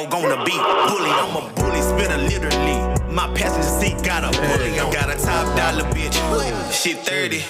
dog on the beat. Bully, I'm a bully, spitter literally. My passenger seat got a bully. I got a top dollar bitch. Shit 30.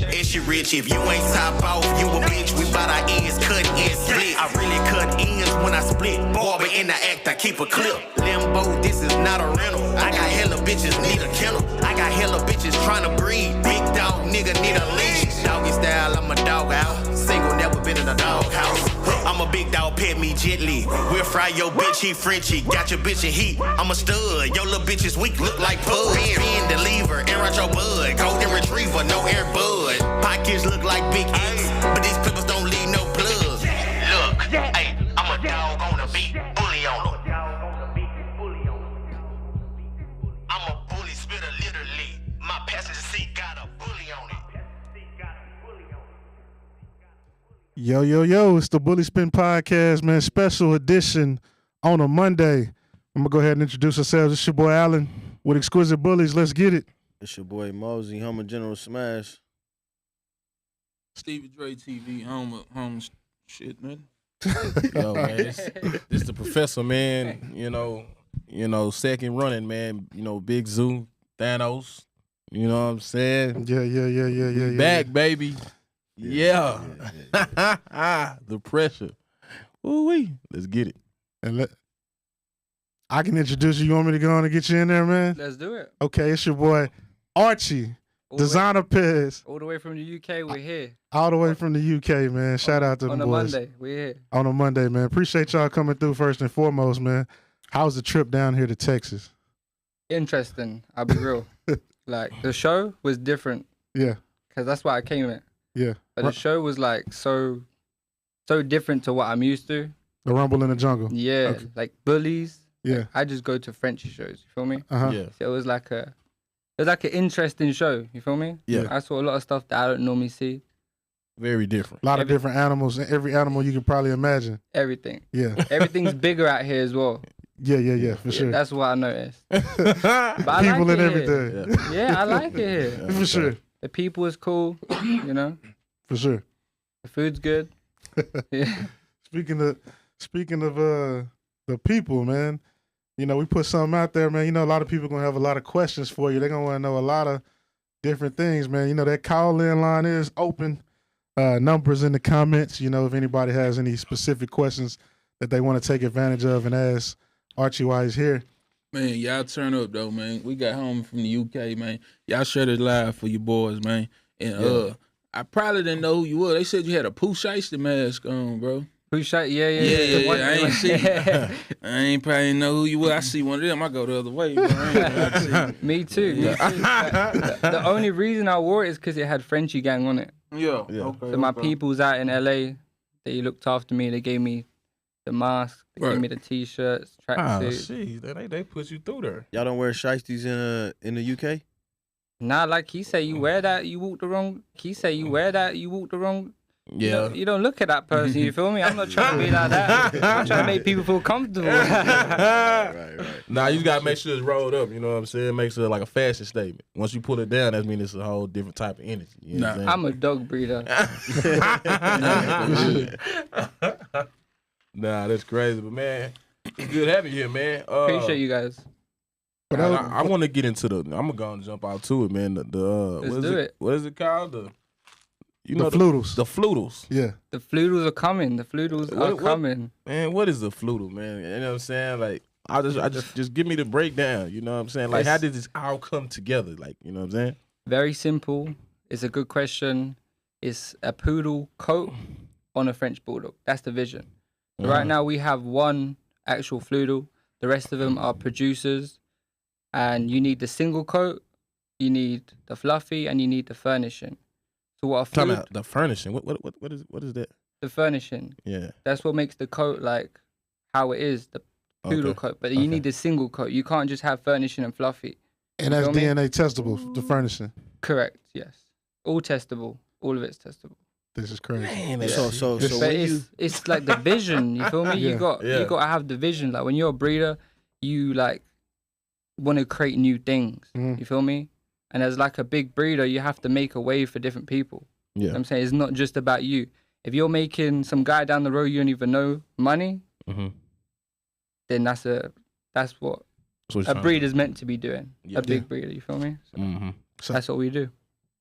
And she rich, if you ain't top off, you a bitch. We bout our ends, cut and split. I really cut ends when I split. Barber in the act, I keep a clip. Limbo, this is not a rental. I got hella bitches, need a kennel. I got hella bitches trying to breed. Big dog, nigga, need a leash. Doggy style, I'm a dog out. Single, never been in a dog house. I'm a big dog, pet me gently. We'll fry your bitch, he Frenchy. Got your bitch in heat, I'm a stud. Your little bitch is weak, look like Pud. Bend the lever, air out your bud. Golden retriever, no air bud. Pockets look like big X, but these clippers don't leave no plugs. Look, hey, I'm a dog on the beat, bully on them. I'm a bully spitter literally. My passenger seat got a bully on it. Yo, it's the Bully Spin Podcast, man. Special edition on a Monday. I'm going to go ahead and introduce ourselves. It's your boy Allen with Exquisite Bullies. Let's get it. It's your boy Mosey, home of General Smash. Stevie Dre TV, home shit, man. Yo, man, this the professor, man. You know, second running, man. You know, Big Zoo, Thanos. You know what I'm saying? Yeah. Back, baby. Yeah. The pressure. Ooh-wee. Let's get it. And I can introduce you. You want me to go on and get you in there, man? Let's do it. Okay, it's your boy Archie, Deziner Peds. All the way from the UK, we're here. All the way from the UK, man. Shout out to the boys. On a Monday, we're here. On a Monday, man. Appreciate y'all coming through first and foremost, man. How's the trip down here to Texas? Interesting. I'll be real. Like, the show was different. Yeah. Because that's why I came in. Yeah. But the show was like so different to what I'm used to. The Rumble in the Jungle. Yeah. Okay. Like bullies. Yeah. Like, I just go to Frenchy shows. You feel me? Uh-huh. Yeah. So it was like an interesting show. You feel me? Yeah. I saw a lot of stuff that I don't normally see. Very different. A lot of different animals, and every animal you can probably imagine. Everything. Yeah. Everything's bigger out here as well. Yeah, for sure. That's what I noticed. But People I like and it everything. here. Yeah, I like it here. Yeah, for sure. The people is cool, you know. For sure. The food's good. Yeah. Speaking of the people, man, you know, we put something out there, man. You know, a lot of people gonna have a lot of questions for you. They're gonna want to know a lot of different things, man. You know, that call-in line is open. Numbers in the comments. You know, if anybody has any specific questions that they want to take advantage of and ask Archie while he's here. Man, y'all turn up, though, man. We got home from the UK, man. Y'all shared it live for your boys, man. And I probably didn't know who you were. They said you had a Pooh Shiesty mask on, bro. Pooh Shiesty? Yeah. I ain't see I ain't probably know who you were. I see one of them. I go the other way. Bro. Me too. The only reason I wore it is because it had Frenchy Gang on it. Yeah. So my people's out in LA, they looked after me. They gave me the mask. They gave me the T-shirts, tracksuit. They put you through there. Y'all don't wear shiesties in the UK? Nah, like he say, you wear that, you walk the wrong. He say you wear that, you walk the wrong. Yeah. You don't look at that person. You feel me? I'm not trying to be like that. I'm trying to make people feel comfortable. Right. Nah, you gotta make sure it's rolled up. You know what I'm saying? Make sure like a fashion statement. Once you pull it down, that means it's a whole different type of energy. You know what I'm saying? I'm a dog breeder. Nah, that's crazy, but man, it's good having you here, man. Appreciate you guys. I want to get into I'm gonna go and jump out to it, man. Let's do it. What is it called? The Flutles. The Floodles. Yeah. The Floodles are coming. The Floodles are coming. Man, what is the Floodle, man? You know what I'm saying? Like, I just give me the breakdown. You know what I'm saying? Like, how did this all come together? Like, you know what I'm saying? Very simple. It's a good question. It's a poodle coat on a French bulldog. That's the vision. So right now we have one actual Floodle. The rest of them are producers. And you need the single coat, you need the fluffy, and you need the furnishing. So what a Talking flute, about the furnishing. What is that? the furnishing. Yeah. That's what makes the coat like how it is, the poodle coat. But you need the single coat. You can't just have furnishing and fluffy. And that's DNA testable, the furnishing. Correct, yes. All testable. All of it's testable. This is crazy. Man, So But it's like the vision, you feel me? Yeah. You got to have the vision. Like when you're a breeder, you like want to create new things. You feel me? And as like a big breeder, you have to make a way for different people. Yeah. You know what I'm saying? It's not just about you. If you're making some guy down the road you don't even know money, then then that's what a breeder's meant to be doing. Yeah. A big breeder, you feel me? So So that's what we do.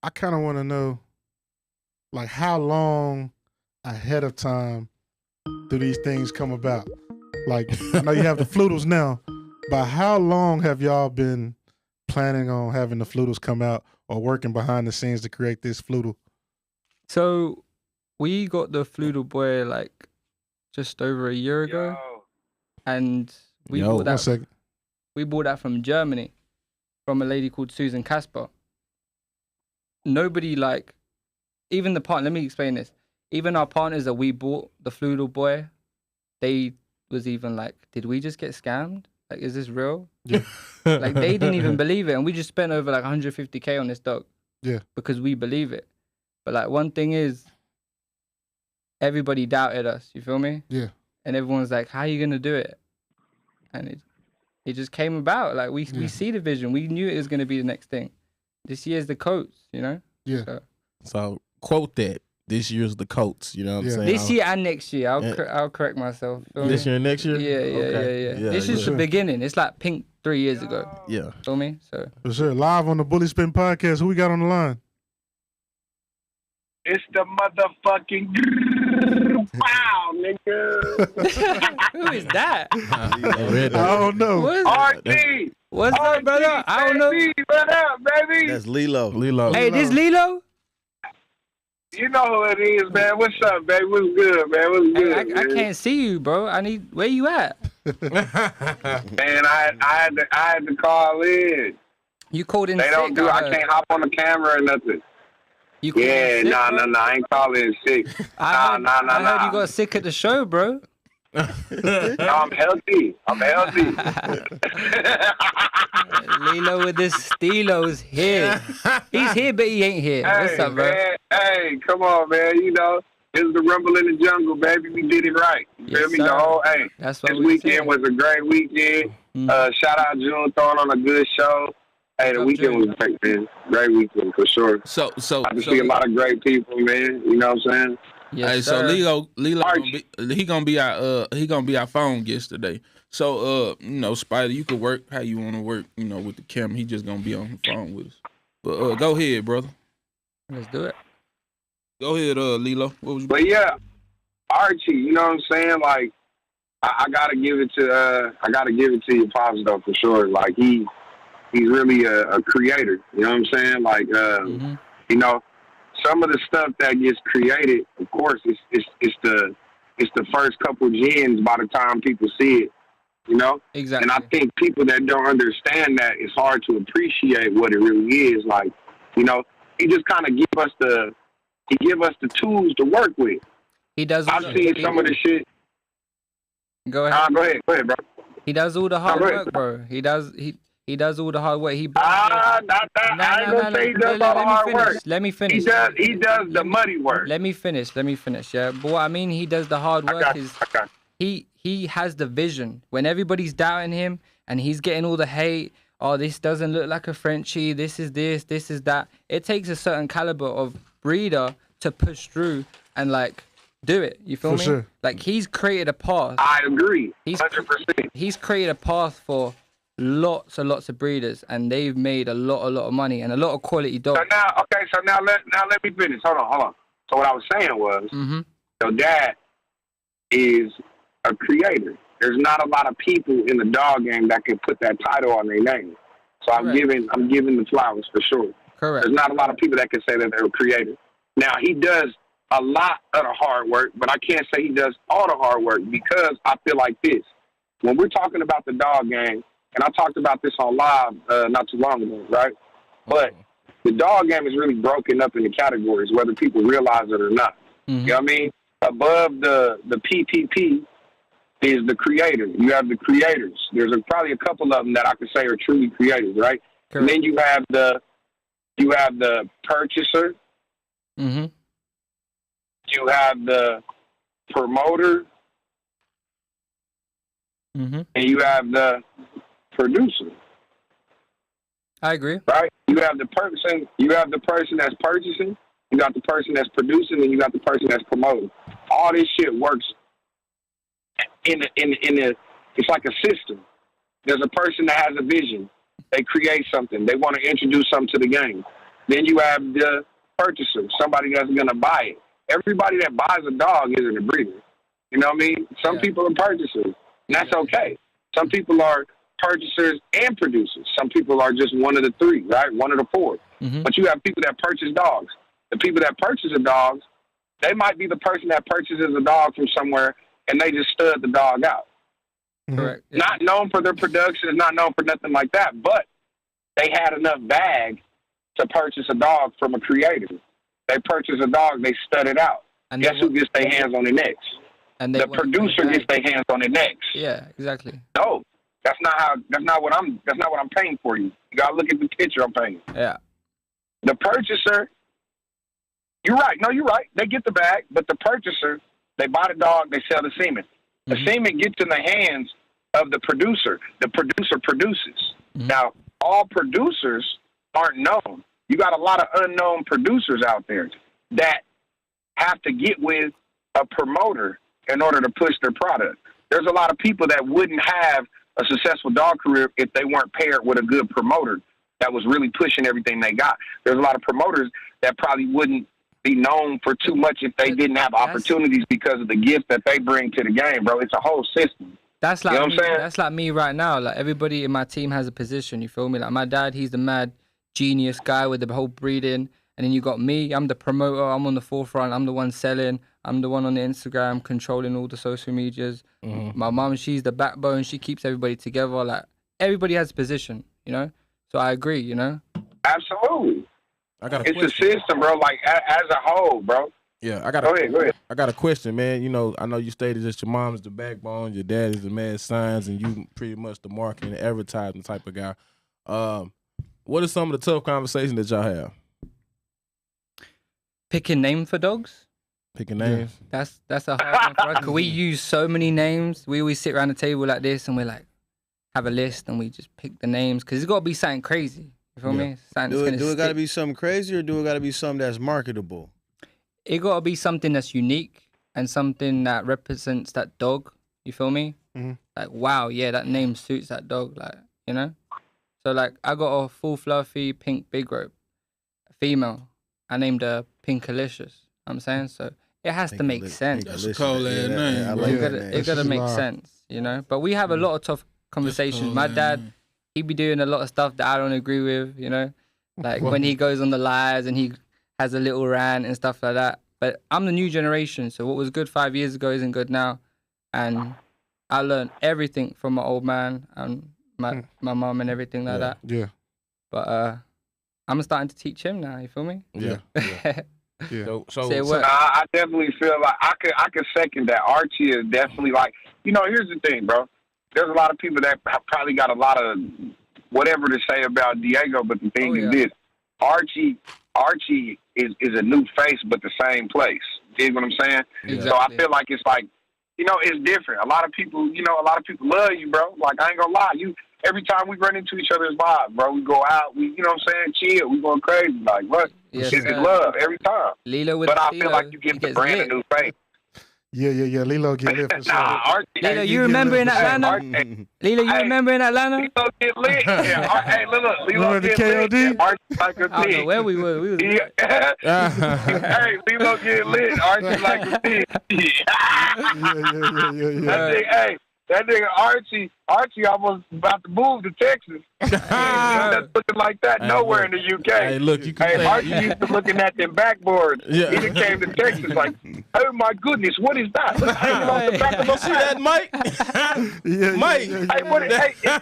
I kind of want to know, like, how long ahead of time do these things come about? Like, I know you have the flutals now, but how long have y'all been planning on having the flutals come out or working behind the scenes to create this flutal? So we got the Floodle boy like just over a year ago, and we bought One that. second. We bought that from Germany, from a lady called Susan Casper. Nobody like, even the partner. Let me explain this. Even our partners that we bought the Floodle boy, they was even like, did we just get scammed? Like, is this real? Yeah. Like, they didn't even believe it, and we just spent over like 150K on this dog. Yeah. Because we believe it. But like, one thing is, everybody doubted us. You feel me? Yeah. And everyone's like, how are you gonna do it? And it just came about. Like, we see the vision. We knew it was gonna be the next thing. This year's the coats, you know? Yeah. So quote that. This year's the coats. You know what I'm saying? This year and next year. I'll correct myself. Feel This me? year and next year? Yeah. This is the beginning. It's like Pink 3 years ago. Yeah. Feel me? So For sure. Live on the Bully Spin podcast. Who we got on the line? It's the motherfucking wow, nigga. who is that? I don't know. RT. What's up, brother? I don't know. What up, baby? That's Lilo. Hey, this Lilo? You know who it is, man. What's up, baby? What's good, man? What's good? I can't see you, bro. Where you at? Man, I had to call in. You called in They sick. don't do. I can't hop on the camera or nothing. You called in sick, bro? Nah. I ain't calling sick. I heard you got sick at the show, bro. No, I'm healthy. Lilo with this Steelo's here. He's here, but he ain't here. What's up, bro? Man, hey, come on, man. You know, it's the rumble in the jungle, baby. We did it right. You feel me? sir. The whole, That's what this we weekend said. was a great weekend. Shout out June throwing on a good show. Hey, the weekend was great, man. Great weekend for sure. So I just see a lot of great people, man. You know what I'm saying? Yes, hey, so sir. Lilo gonna be our phone guest today. So you know, Spider, you could work how you want to work, you know, with the camera. He just gonna be on the phone with us. But go ahead, brother. Let's do it. Go ahead, Lilo. What was you? But yeah, Archie, you know what I'm saying? Like, I gotta give it to your pops though, for sure. Like he's really a creator. You know what I'm saying? Like you know, some of the stuff that gets created, of course, it's the first couple gens by the time people see it. You know? Exactly. And I think people that don't understand that, it's hard to appreciate what it really is. Like, you know, he just kind of give us the tools to work with. He does. I've seen some of the shit. Go ahead. Go ahead, bro. He does all the hard go ahead. work, bro. He does all the hard work. Not that. I ain't gonna say he does all the hard work. Let me finish. He does the muddy work. Let me finish. Yeah. But what I mean, he does the hard work is he has the vision. When everybody's doubting him and he's getting all the hate, oh, this doesn't look like a Frenchie, this is that. It takes a certain caliber of breeder to push through and like do it. You feel me? Sure. Like he's created a path. I agree. 100%. He's created a path for lots and lots of breeders, and they've made a lot of money and a lot of quality dogs. So now let me finish. Hold on. So what I was saying was, your dad is a creator. There's not a lot of people in the dog game that can put that title on their name. So I'm giving the flowers for sure. Correct. There's not a lot of people that can say that they're a creator. Now he does a lot of the hard work, but I can't say he does all the hard work because I feel like this. When we're talking about the dog game, and I talked about this on live not too long ago, right? But the dog game is really broken up into categories, whether people realize it or not. You know what I mean? Above the PPP is the creator. You have the creators. There's probably a couple of them that I could say are truly creators, right? Correct. And then you have the purchaser. You have the promoter. And you have the producer. I agree. Right? You have the person that's purchasing, you got the person that's producing, and you got the person that's promoting. All this shit works in It's like a system. There's a person that has a vision. They create something. They want to introduce something to the game. Then you have the purchaser, somebody that's going to buy it. Everybody that buys a dog isn't a breeder. You know what I mean? Some people are purchasers, and that's okay. Some people are purchasers and producers. Some people are just one of the three, right? One of the four. Mm-hmm. But you have people that purchase dogs. The people that purchase the dogs, they might be the person that purchases a dog from somewhere, and they just stud the dog out. Correct. Yeah. Not known for their production, not known for nothing like that, but they had enough bag to purchase a dog from a creator. They purchase a dog, they stud it out. And guess who gets their hands on it next? And The producer gets their hands on it next. Yeah, exactly. No, that's not what I'm paying for you. You gotta look at the picture I'm painting. Yeah. The purchaser, you're right. No, you're right. They get the bag, but the purchaser, they buy the dog, they sell the semen. The semen gets in the hands of the producer. The producer produces. Now, all producers aren't known. You got a lot of unknown producers out there that have to get with a promoter in order to push their product. There's a lot of people that wouldn't have a successful dog career if they weren't paired with a good promoter that was really pushing everything they got. There's a lot of promoters that probably wouldn't be known for too much if they didn't have opportunities because of the gift that they bring to the game, bro. It's a whole system. That's like You know me, what I'm saying? that's like me right now. Like everybody in my team has a position. You feel me? Like my dad, he's the mad genius guy with the whole breeding, and then you got me. I'm the promoter. I'm on the forefront. I'm the one selling. I'm the one on the Instagram controlling all the social medias. My mom, she's the backbone. She keeps everybody together. Like everybody has a position, you know. So I agree, you know. Absolutely. It's a system, bro. Like as a whole, bro. Yeah, I got Go ahead. I got a question, man. You know, I know you stated that your mom is the backbone, your dad is the mad science, and you pretty much the marketing and advertising type of guy. What are some of the tough conversations that y'all have? Picking name for dogs. Picking names. That's a hard one for us. 'Cause we use so many names. We always sit around the table like this, and we're like, have a list, and we just pick the names because it's got to be something crazy. You feel me? Something Do that's gonna it got to stick. be something crazy, or do it got to be something that's marketable? It got to be something that's unique and something that represents that dog. You feel me? Like, wow, yeah, that name suits that dog. Like, you know? So, like, I got a full fluffy pink big rope, a female. I named her Pinkalicious. I'm saying? So, it has to make sense. That's a cold ass name, I bro. like It that gotta, name. it gotta make sense, you know? But we have a lot of tough conversations. My dad, he be doing a lot of stuff that I don't agree with, you know? Like, when he goes on the lives and he has a little rant and stuff like that. But I'm the new generation, so what was good 5 years ago isn't good now. And I learned everything from my old man and my mom and everything like that. Yeah. But I'm starting to teach him now, you feel me? Yeah. Yeah. So Say what? I definitely feel like I could second that. Archie is definitely like, you know, here's the thing, bro. There's a lot of people that probably got a lot of whatever to say about Diego, but the thing is this. Archie is a new face, but the same place. You know what I'm saying? Exactly. So I feel like it's like, you know, it's different. A lot of people love you, bro. Like, I ain't gonna lie. Every time we run into each other's lives, bro, we go out, you know what I'm saying, chill, we going crazy. Like, what? Yes, It's sir. love every time. Lilo with But the I feel Lilo, like you give he the gets brand lit. a new face. Yeah. Lilo get lit for sure. Nah, Archie. Lilo, hey, you remember in Atlanta? Lilo, you Hey. remember in Atlanta? Lilo get lit. Yeah, hey, look, Lilo Remember the get lit. KOD? Yeah, Archie like a I don't know pig. where we were. We was Hey, Lilo get lit. Archie like a pig. Yeah. That nigga Archie almost about to move to Texas. That's looking like that nowhere in the UK. Hey, look, you can Hey, say, Archie used to looking at them backboards. Yeah. He just came to Texas like, oh my goodness, what is that? What's hanging on the back of the see that, Mike? Mike. Hey, is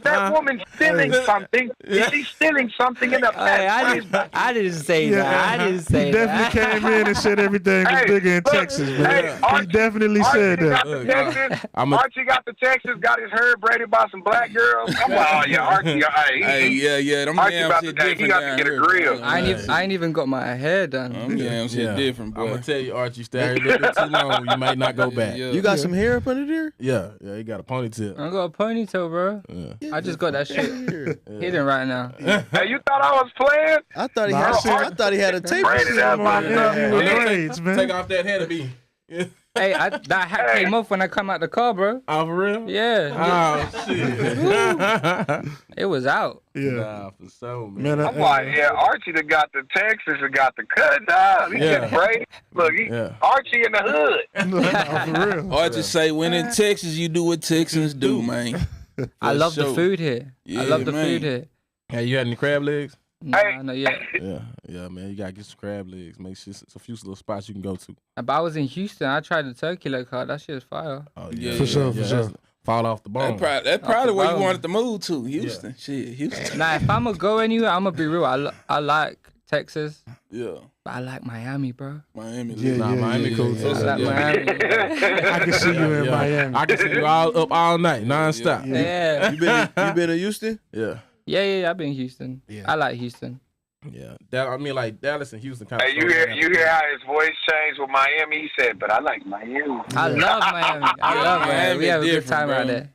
that woman stealing something? Is she stealing something in the Hey, back? I didn't say that. I didn't say He that. definitely came in and said everything was Hey, bigger in look, Texas, man. hey, He Archie- definitely said Archie got that. to Texas. I'm a- Archie got to Texas, got his hair braided by some black girls. I'm like, oh yeah, Archie. Hey, yeah, them Archie damn about shit to- he different got to down get a here. grill. I ain't even got my hair done. Them damn shit different, I'm boy. gonna tell you, Archie, stay out here a little bit too long. You might not go back. Yeah. You got some hair up under there? Yeah, he got a ponytail. I got a ponytail, bro. Yeah. I just got that shit hidden right now. Hey, you thought I was playing? I thought he Nah, had. I see- I thought he had a tape. Braided up my Yeah, you stuff. with braids, man. Take off that head to be. Hey, that hat came off when I come out the car, bro. Oh, for real? Yeah. Oh, shit. It was out. Yeah. Nah, for sure, man. Man, I'm like, Archie that got the Texas and got the cut down. He just brave. Look, Archie in the hood. no, for real. Or just say, when in Texas, you do what Texans do, man. I love the food here. I love the food here. Hey, you had any crab legs? Nah, not yet. Yeah, man. You gotta get some crab legs. Make sure it's a few little spots you can go to. But I was in Houston. I tried the turkey leg card. That shit was fire. Oh, For sure. Fall off the bone. That's probably where you wanted to move to, Houston. Shit, Houston. Nah, if I'm gonna go anywhere, I'm gonna be real. I like Texas. Yeah. But I like Miami, bro. Miami. Miami cool too. I like Miami. I can see you in Miami. I can see you up all night, nonstop. Yeah. You been to Houston? Yeah. Yeah. I've been in Houston. Yeah. I like Houston. Yeah. Like Dallas and Houston kind of. Hey, you hear how his voice changed with Miami? He said, "But I like Miami." I love Miami. I love Miami. We have a good time out there.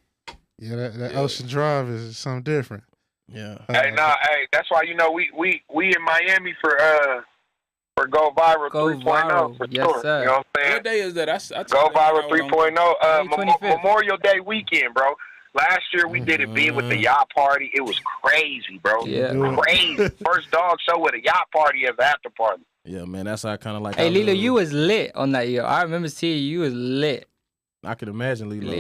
Yeah, that Ocean Drive is something different. Yeah. Hey, that's why we in Miami for Go Viral 3.0 for yes, sure. Sir. You know what I'm saying? What day is that? I Go Viral 3.0. May 25th. Memorial Day weekend, bro. Last year we did it big with the yacht party. It was crazy, bro. Yeah. Crazy. First dog show with a yacht party as the after party. Yeah, man. That's how I kind of like. Hey, Lilo, you was lit on that year. I remember seeing you was lit. I could imagine Lilo.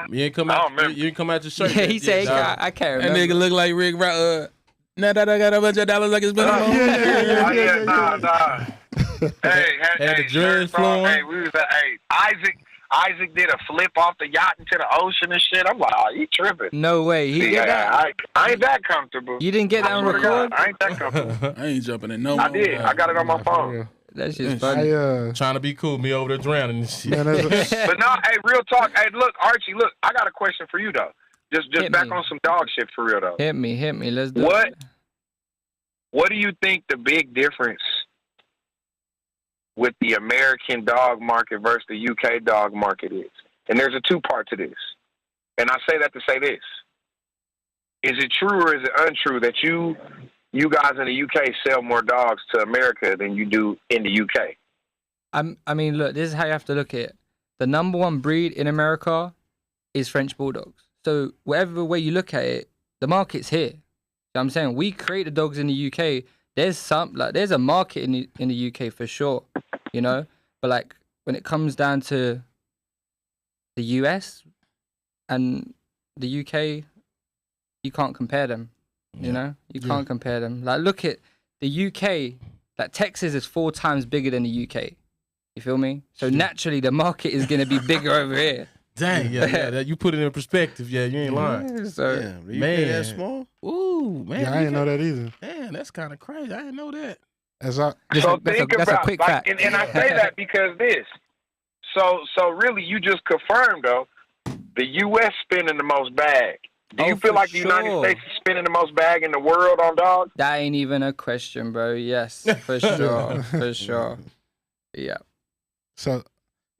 You ain't come out. You ain't come out your shirt. Yeah, he said, I can't That remember. nigga look like Rick Rock. Now that I got a bunch of dollars like it's been a long Nah. Hey, Had the dreads flowing. Hey, we was Isaac did a flip off the yacht into the ocean and shit. I'm like, oh, you tripping. No way. He did that? I ain't that comfortable. You didn't get that on record? I ain't that comfortable. I ain't jumping in no I did. I got it on my phone. That shit's funny. Trying to be cool, me over there drowning and shit. Man, But no, hey, real talk. Hey, look, Archie, look, I got a question for you, though. Just back on some dog shit for real, though. Hit me. Let's do it. What do you think the big difference with the American dog market versus the UK dog market is? And there's a two-part to this. And I say that to say this. Is it true or is it untrue that you guys in the UK sell more dogs to America than you do in the UK? I mean, look, this is how you have to look at it. The number one breed in America is French Bulldogs. So whatever way you look at it, the market's here. You know what I'm saying? We create the dogs in the UK. There's a market in the UK for sure, you know? But like when it comes down to the US and the UK, you can't compare them. You know? You can't compare them. Like look at the UK, like Texas is 4 times bigger than the UK. You feel me? So naturally the market is gonna be bigger over here. Dang, yeah, you put it in perspective. Yeah, you ain't lying. So Man, that small? Ooh, man. Yeah, I didn't know that either. Man, that's kind of crazy. I didn't know that. So think that's about a quick like, fact. and I say that because this. So really, you just confirmed though, the U.S. spending the most bag. Do you feel like the United States is spending the most bag in the world on dogs? That ain't even a question, bro. Yes, for sure, for sure. Yeah. So,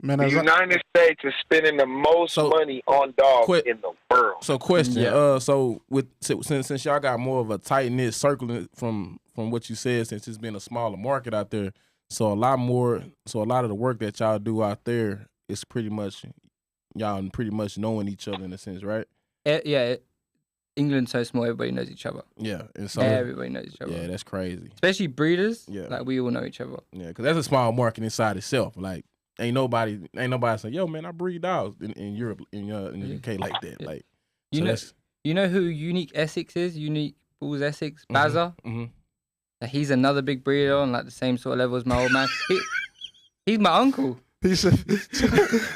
man, The United States is spending the most money on dogs in the world. So, question. So since y'all got more of a tight knit circle from what you said, since it's been a smaller market out there, so a lot of the work that y'all do out there is pretty much y'all pretty much knowing each other in a sense, right? Yeah. England's so small, everybody knows each other. Yeah, and so everybody knows each other. Yeah, that's crazy. Especially breeders. Yeah, like we all know each other. Yeah, because that's a small market inside itself. Like ain't nobody saying, "Yo, man, I breed dogs in Europe, in the UK like that." Like you know who Unique Essex is? Unique Bulls Essex, Bazza. Like, he's another big breeder on like the same sort of level as my old man. He's my uncle. He said,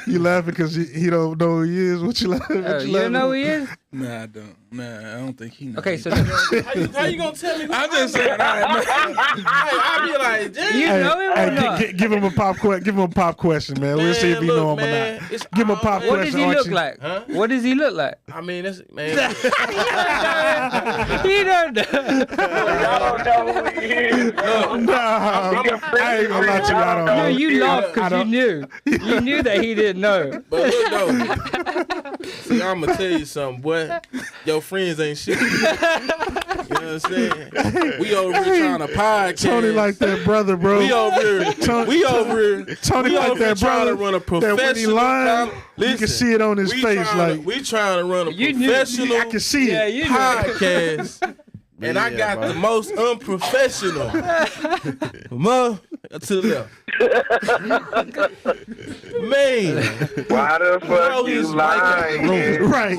"You laughing because he don't know who he is? What you laughing? You don't know who he is? Nah, I don't. Nah, I don't think he knows. Okay, so how you gonna tell me? I'm just saying. I be like, damn. You know him or not? Give him a pop question. Give him a pop question, man. We'll see if he know him or not. Give him a pop question. What does he look like? Huh? What does he look like? I mean, that's man. He don't know. Y'all don't know who he is. I ain't gonna lie to you. I don't know. No, you laughed because you knew. You knew that he didn't know. But look though, see, I'm gonna tell you something, boy. Your friends ain't shit. You know what I'm saying? We over here trying to podcast. Tony like that brother, bro. We over here. Tony like that trying brother. to run a That when he professional. lying, you can Listen, see it on his face. we trying to run a professional I can see it. podcast. And I got the most unprofessional. To the left. Man. Why the fuck you lying? Right.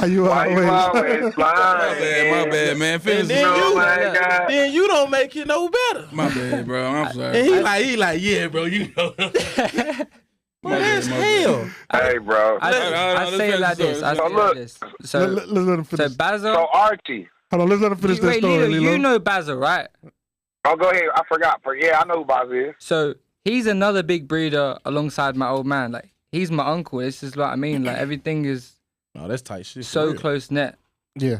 Why you always lying? My bad, man. Finish And then, God. then you don't make it no better. My bad, bro. I'm sorry. And he like, yeah, bro, you know. Well, that's hell. Hey, bro. I say it like this. I say it like this. So, Let's let him finish. Basil. So Archie. Hold on, let's let him finish that Wait, story, Lilo, Lilo. you know Basil, right? Oh, go ahead. I forgot. Yeah, I know who Boz is. So he's another big breeder alongside my old man. Like he's my uncle. This is what I mean. Like everything is Oh, that's tight shit. so close knit. Yeah.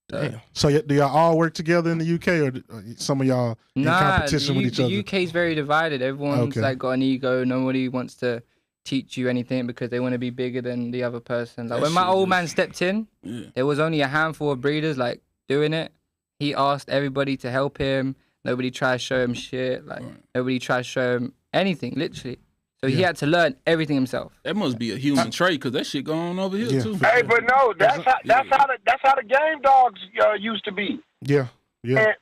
Damn. So do y'all all work together in the UK, or some of y'all in competition with each other? The UK is very divided. Everyone's like got an ego. Nobody wants to teach you anything because they want to be bigger than the other person. Like when my old man stepped in, there was only a handful of breeders like doing it. He asked everybody to help him. Nobody tried to show him shit. Like nobody tried to show him anything, literally. So he had to learn everything himself. That must be a human trait because that shit going on over here too. Hey, but no, that's how the game dogs used to be. Yeah. And that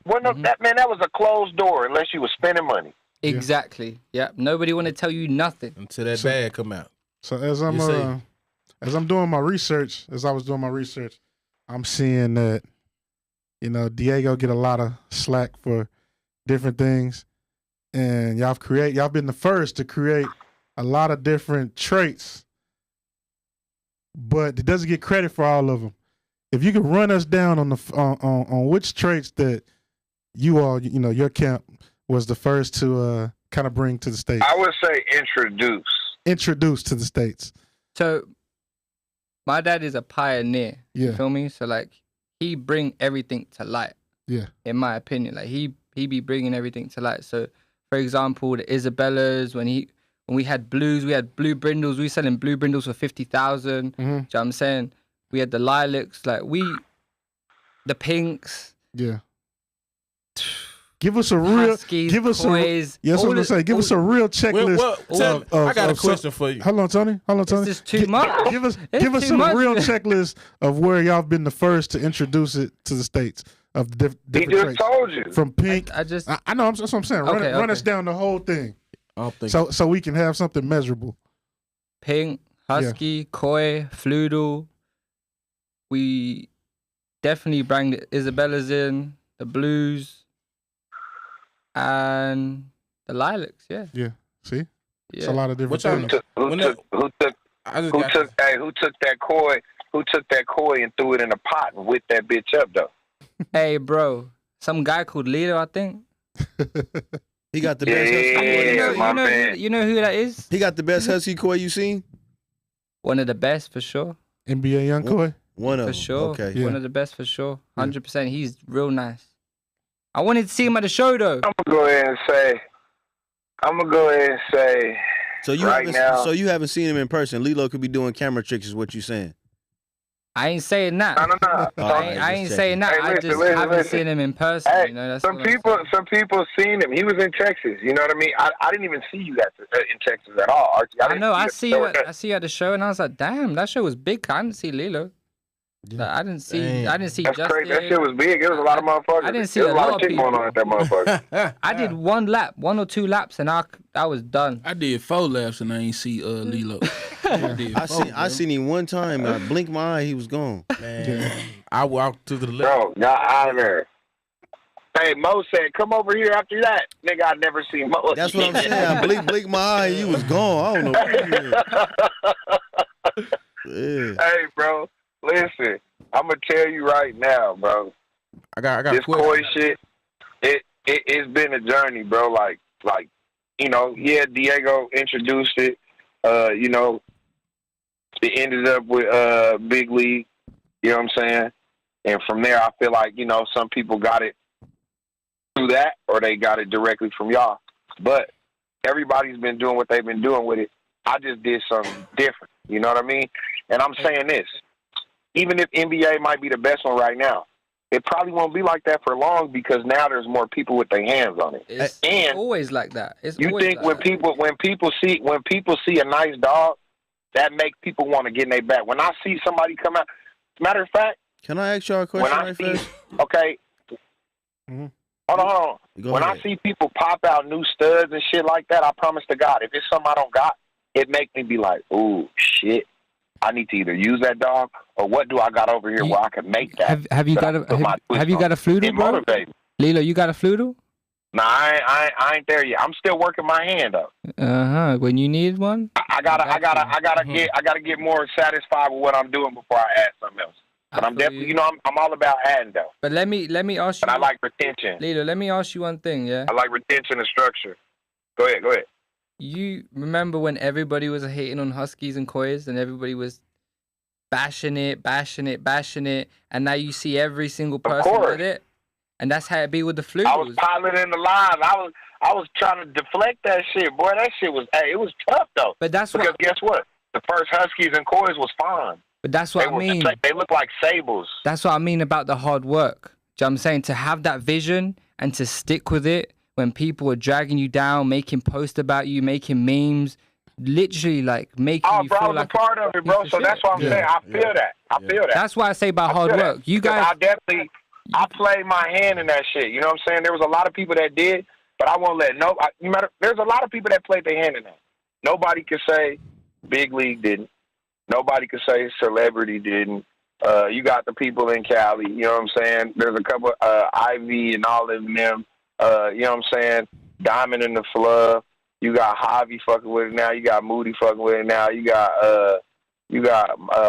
was a closed door unless you was spending money. Exactly. Yeah. Nobody want to tell you nothing Until that bag come out. So as I'm doing my research, I'm seeing that, you know, Diego get a lot of slack for different things, and y'all been the first to create a lot of different traits, but it doesn't get credit for all of them. If you could run us down on which traits that you all, you know, your camp was the first to kind of bring to the States. I would say introduce to the States. So my dad is a pioneer. Yeah. You feel me? So like he bring everything to light. Yeah. In my opinion, like he be bringing everything to light. So for example, the Isabellas, when we had blues, we had blue brindles. We were selling blue brindles for 50,000. You know what I'm saying? We had the lilacs, like the pinks. Yeah. Give us a real, Huskies, give us Kois, yes, I was gonna say, give us a real checklist. I got a question for you. Hold on, Tony. It's just too much. Give us too a much. real checklist of where y'all been the first to introduce it to the States of the different He just traits. told you. From pink. I just I know. That's what I'm saying. Run us down the whole thing, so we can have something measurable. pink, husky, koi, floodle. We definitely bring the Isabellas in, the blues, and the lilacs. Yeah. Yeah. See, it's a Yeah. lot of different things. Who took that koi and threw it in a pot and whipped that bitch up though? Hey, bro. Some guy called Lito, I think. He got the best husky koi. You know who that is? He got the best husky koi you seen? One of the best for sure. NBA Young Koi. One of For them. sure. Okay. Yeah. One of the best for sure. 100%. He's real nice. I wanted to see him at the show though. I'm gonna go ahead and say. So you haven't seen him in person. Lilo could be doing camera tricks, is what you saying? I ain't saying that. No. I ain't saying that. Hey, I just haven't seen him in person. Hey, You know, that's some all I'm people seen him. He was in Texas. You know what I mean? I didn't even see you guys in Texas at all, Archie. I know. I see you at the show, and I was like, "Damn, that show was big." I didn't see Lilo. Like, I didn't see. That's Justin. crazy. That shit was big. It was a lot of motherfuckers. I didn't see There was a a lot lot of of shit going people. on at that motherfucker. I did one or two laps, and I was done. I did 4 laps and I ain't see Lilo. I seen him one time. I blinked my eye. He was gone. Man, I walked to the left. Bro, got out of there. Hey, Mo said, "Come over here after that." Nigga, I never seen Mo. That's what I'm saying. I blinked my eye. He was gone. I don't know. Yeah. Hey, bro, listen. I'm gonna tell you right now, bro. I got This a question. koi shit. It's been a journey, bro. Like you know, yeah. Diego introduced it. You know, it ended up with Big League. You know what I'm saying? And from there, I feel like, you know, some people got it through that, or they got it directly from y'all. But everybody's been doing what they've been doing with it. I just did something different. You know what I mean? And I'm saying this. Even if NBA might be the best one right now, it probably won't be like that for long because now there's more people with their hands on it. It's always like that. You think when people see a nice dog, that makes people want to get in their back. When I see somebody come out, matter of fact, can I ask y'all a question first? Okay. Mm-hmm. Hold on. When I see people pop out new studs and shit like that, I promise to God, if it's something I don't got, it makes me be like, ooh, shit. I need to either use that dog or what do I got over here where I can make that. Have you got a Floodle, bro? Lilo, you got a Floodle? Nah, I ain't there yet. I'm still working my hand up. When you need one, I gotta get more satisfied with what I'm doing before I add something else. But I'm definitely, I'm all about adding though. But let me ask you. But I like retention. Lilo, let me ask you one thing. Yeah. I like retention and structure. Go ahead. You remember when everybody was hating on Huskies and Kois and everybody was bashing it, and now you see every single person with it, and that's how it be with the Flutes. I was piloting the line. I was trying to deflect that shit, boy. That shit was, it was tough though. But because guess what? The first Huskies and Kois was fine. But that's what I mean. They look like sables. That's what I mean about the hard work. Do you know what I'm saying? To have that vision and to stick with it when people are dragging you down, making posts about you, making memes, literally like making you feel like... I was a part of it, bro. So that's what I'm saying. I feel that. I feel that. That's why I say about hard work. You guys... I played my hand in that shit. You know what I'm saying? There was a lot of people that did, but I won't let there's a lot of people that played their hand in that. Nobody could say Big League didn't. Nobody could say Celebrity didn't. You got the people in Cali, you know what I'm saying? There's a couple, Ivy and all of them, you know what I'm saying? Diamond in the Flood. You got Javi fucking with it now. You got Moody fucking with it now. You got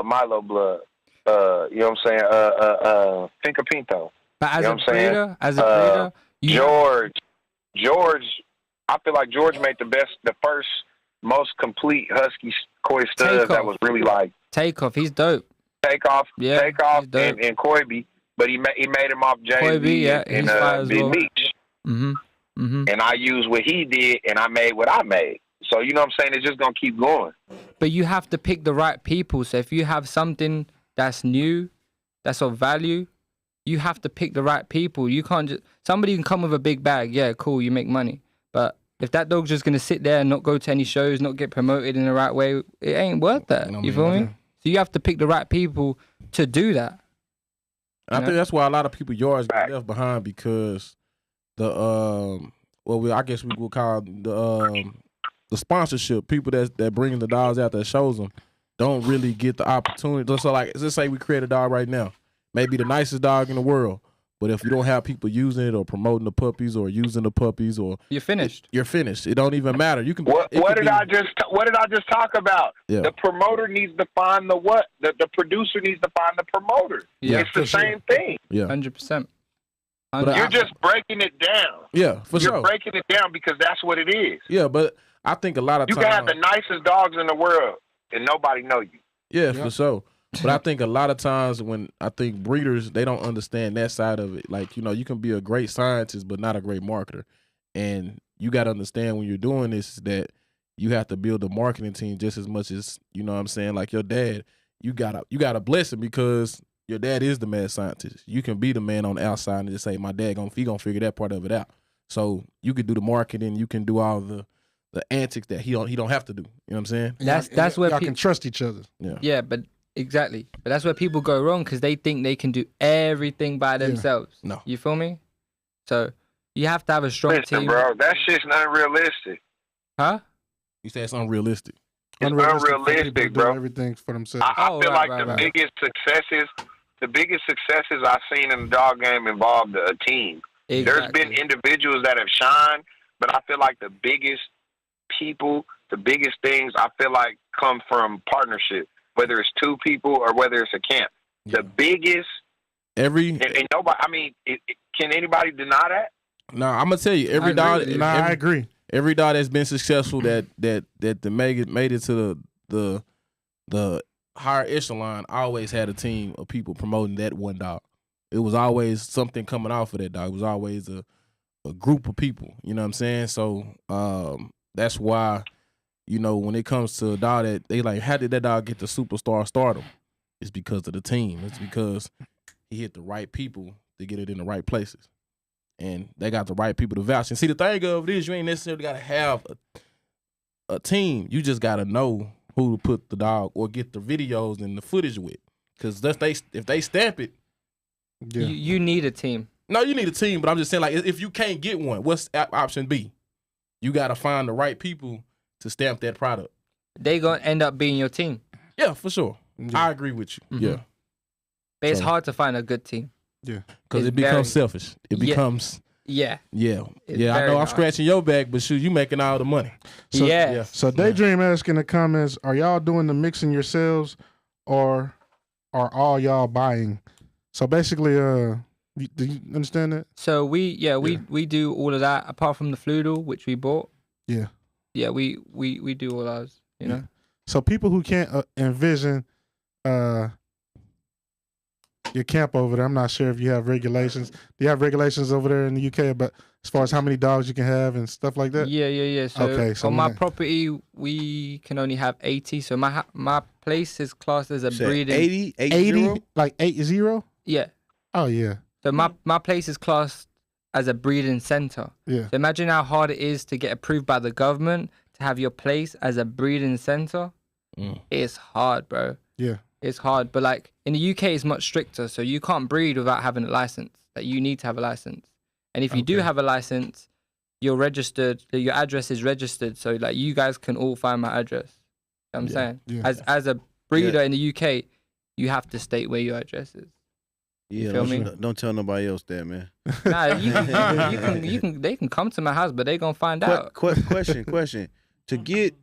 Milo Blood. You know what I'm saying? Finca Pinto. But as you know a breeder, George, I feel like George made the first most complete Husky Koi studs that was really like Takeoff. He's dope. Takeoff and Koibe, but he made him off JB and Big Meech. And I used what he did, and I made what I made. So you know what I'm saying? It's just gonna keep going. But you have to pick the right people. So if you have something that's new, that's of value, you have to pick the right people. You can't just somebody can come with a big bag. Yeah, cool, you make money, but if that dog's just gonna sit there and not go to any shows, not get promoted in the right way, it ain't worth that. You feel me? So you have to pick the right people to do that. I think that's why a lot of people yards get left behind because I guess we would call the sponsorship people that bring the dogs out that shows them don't really get the opportunity. So like, let's say we create a dog right now, maybe the nicest dog in the world. But if you don't have people using it or promoting the puppies or using the puppies, or you're finished. You're finished. It don't even matter. You can. What did I just talk about? Yeah. The promoter needs to find the what? The producer needs to find the promoter. Yeah, it's the same thing. Yeah, 100%. You're just breaking it down. Yeah, for sure. You're breaking it down because that's what it is. Yeah, but I think a lot of times you can have the nicest dogs in the world and nobody know you. Yeah, for sure. But I think a lot of times when I think breeders, they don't understand that side of it. Like, you can be a great scientist, but not a great marketer. And you got to understand when you're doing this that you have to build a marketing team just as much as, you know what I'm saying, like your dad. You gotta bless him because your dad is the mad scientist. You can be the man on the outside and just say, my dad he gonna figure that part of it out. So you could do the marketing, you can do all the antics that he don't have to do. You know what I'm saying? That's where y'all can trust each other. Yeah, but exactly. But that's where people go wrong because they think they can do everything by themselves. No. You feel me? So you have to have a strong team. Bro, that shit's not realistic. Huh? You say it's unrealistic. It's unrealistic, bro. Everything for themselves. I feel like the biggest successes I've seen in the dog game involved a team. Exactly. There's been individuals that have shined, but I feel like the biggest people, the biggest things I feel like come from partnership. Whether it's two people or whether it's a camp, the biggest and nobody. I mean, can anybody deny that? No, I'm gonna tell you every dog. I agree. Every dog that's been successful that made it to the higher echelon always had a team of people promoting that one dog. It was always something coming off of that dog. It was always a group of people. You know what I'm saying? So that's why. When it comes to a dog that they like, how did that dog get the superstar stardom? It's because of the team. It's because he hit the right people to get it in the right places. And they got the right people to vouch. And see, the thing of it is, you ain't necessarily got to have a team. You just got to know who to put the dog or get the videos and the footage with. Because if they stamp it. Yeah. You need a team. No, you need a team, but I'm just saying, like, if you can't get one, what's option B? You got to find the right people to stamp that product. They going to end up being your team. Yeah, for sure. Yeah. I agree with you. Mm-hmm. Yeah. But it's hard to find a good team. Yeah. Because it becomes selfish. It becomes... Yeah. Yeah. It's I know I'm hard. scratching your back, but shoot, you making all the money. So, Yeah. So Daydream asking in the comments, are y'all doing the mixing yourselves or are all y'all buying? So basically, do you understand that? So we do all of that apart from the Floodle, which we bought. Yeah. Yeah, we do all ours, you know. So people who can't envision your camp over there, I'm not sure if you have regulations. Do you have regulations over there in the UK about as far as how many dogs you can have and stuff like that? Yeah. So, so on my property, we can only have 80. So my place is classed as a breeding. 80? Like 80? Yeah. Oh, yeah. So my place is classed as a breeding center. Yeah. So imagine how hard it is to get approved by the government to have your place as a breeding center. It's hard, bro. Yeah. It's hard. But like in the UK, it's much stricter. So you can't breed without having a license. Like you need to have a license. And if you do have a license, you're registered. Your address is registered. So like you guys can all find my address. You know what I'm saying? Yeah. As a breeder in the UK, you have to state where your address is. Yeah, feel me? don't tell nobody else that, man. Nah, you can. They can come to my house, but they gonna find out. Question. To get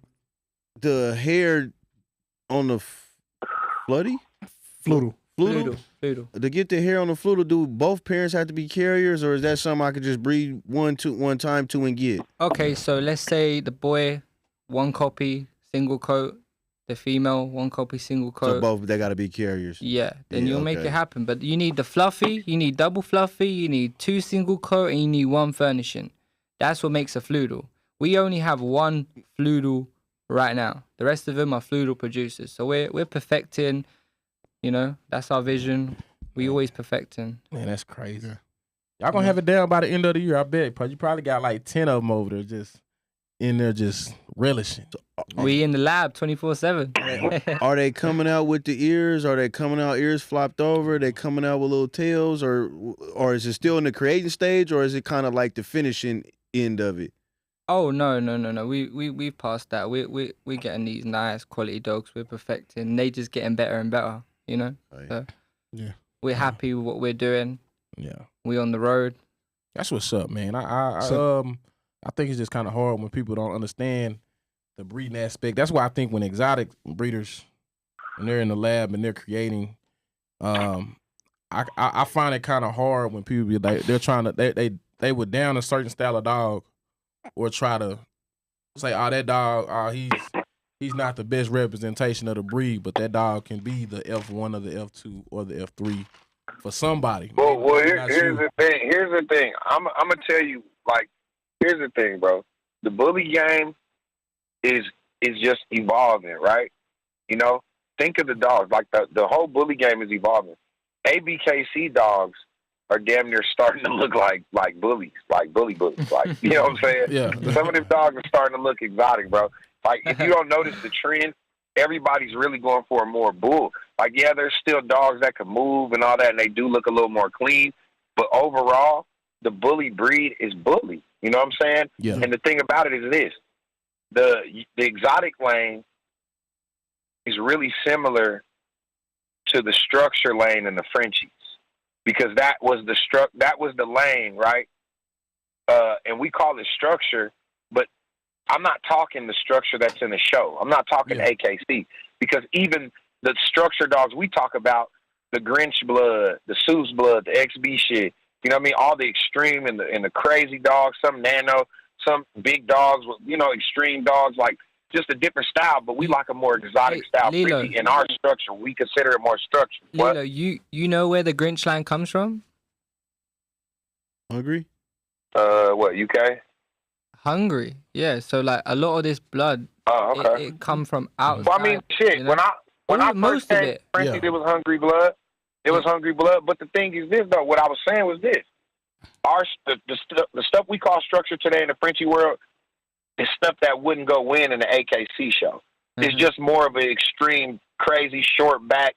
the hair on the Floodle? Floodle. To get the hair on the Floodle, do both parents have to be carriers, or is that something I could just breed one time and get? Okay, so let's say the boy, 1 copy, single coat. The female, 1 copy, single coat. So both, they got to be carriers. Yeah, then you'll make it happen. But you need the fluffy, you need double fluffy, you need 2 single coat, and you need 1 furnishing. That's what makes a Floodle. We only have 1 Floodle right now. The rest of them are Floodle producers. So we're perfecting, you know, that's our vision. We always perfecting. Man, that's crazy. Y'all gonna have it down by the end of the year, I bet. You probably got like 10 of them over there just in there just relishing. We in the lab 24/7. Are they coming out with the ears? Are they coming out ears flopped over? Are they coming out with little tails? Or is it still in the creating stage? Or is it kind of like the finishing end of it? Oh no. We've passed that. We're getting these nice quality dogs. We're perfecting. They just getting better and better, you know? So we're happy with what we're doing. Yeah. We on the road. That's what's up, man. I think it's just kind of hard when people don't understand the breeding aspect. That's why I think when exotic breeders, when they're in the lab and they're creating, I find it kind of hard when people be like, they're trying to, they would down a certain style of dog or try to say, oh, that dog, he's not the best representation of the breed, but that dog can be the F1 or the F2 or the F3 for somebody. Well, here's the thing. Here's the thing. I'm gonna tell you, like, here's the thing, bro. The bully game is just evolving, right? You know, think of the dogs. Like the whole bully game is evolving. ABKC dogs are damn near starting to look like bullies, like bullies. Like, you know what I'm saying? Yeah. Some of them dogs are starting to look exotic, bro. Like, if you don't notice the trend, everybody's really going for a more bull. Like, yeah, there's still dogs that can move and all that, and they do look a little more clean. But overall, the bully breed is bully. You know what I'm saying? Yeah. And the thing about it is this. The exotic lane is really similar to the structure lane in the Frenchies, because that was the lane, right? And we call it structure, but I'm not talking the structure that's in the show. I'm not talking AKC, because even the structure dogs we talk about, the Grinch blood, the Seuss blood, the XB shit, you know what I mean? All the extreme and the crazy dogs, some nano, some big dogs, you know, extreme dogs, like just a different style, but we like a more exotic style. Lilo, in our structure, we consider it more structured. Lilo, you know where the Grinch line comes from? Hungry? What, UK? Hungary, yeah. So like a lot of this blood, it come from outside. Well, I mean, shit. You know? When I most first of came it, Frenchie, it was hungry blood. It was hungry blood. But the thing is this, though. What I was saying was this. The stuff we call structure today in the Frenchie world is stuff that wouldn't go in an AKC show. It's just more of an extreme, crazy, short back,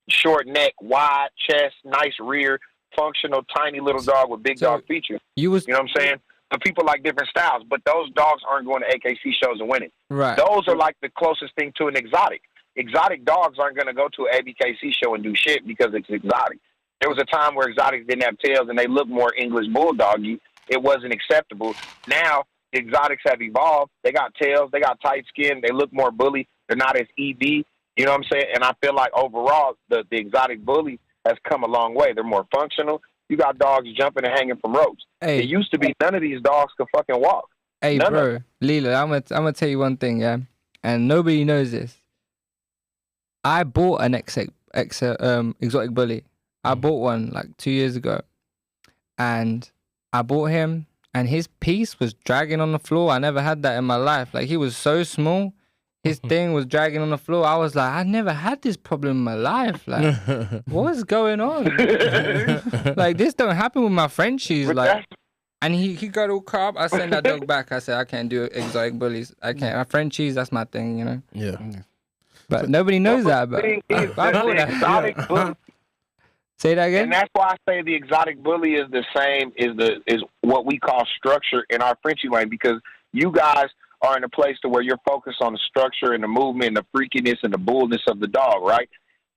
short neck, wide chest, nice rear, functional, tiny little dog with big dog features. You know what I'm saying? But people like different styles, but those dogs aren't going to AKC shows and winning. Right. Those are like the closest thing to an exotic. Exotic dogs aren't going to go to an ABKC show and do shit because it's exotic. There was a time where exotics didn't have tails and they looked more English bulldoggy. It wasn't acceptable. Now, the exotics have evolved. They got tails. They got tight skin. They look more bully. They're not as EB. You know what I'm saying? And I feel like overall, the exotic bully has come a long way. They're more functional. You got dogs jumping and hanging from ropes. Hey. It used to be none of these dogs could fucking walk. Hey, bro, Lila, I'm gonna tell you one thing, yeah? And nobody knows this. I bought an exotic bully. I bought one like 2 years ago. And I bought him, and his piece was dragging on the floor. I never had that in my life. Like, he was so small. His thing was dragging on the floor. I was like, I never had this problem in my life. Like, what's going on? Like, this don't happen with my Frenchies. Like, and he got all crap. I sent that dog back. I said, I can't do exotic bullies. I can't. My Frenchies, that's my thing, you know? Yeah. But nobody knows that. But I bought that. Exotic bully. Say that again? And that's why I say the exotic bully is the same, is what we call structure in our Frenchie lane, because you guys are in a place to where you're focused on the structure and the movement and the freakiness and the bullness of the dog, right?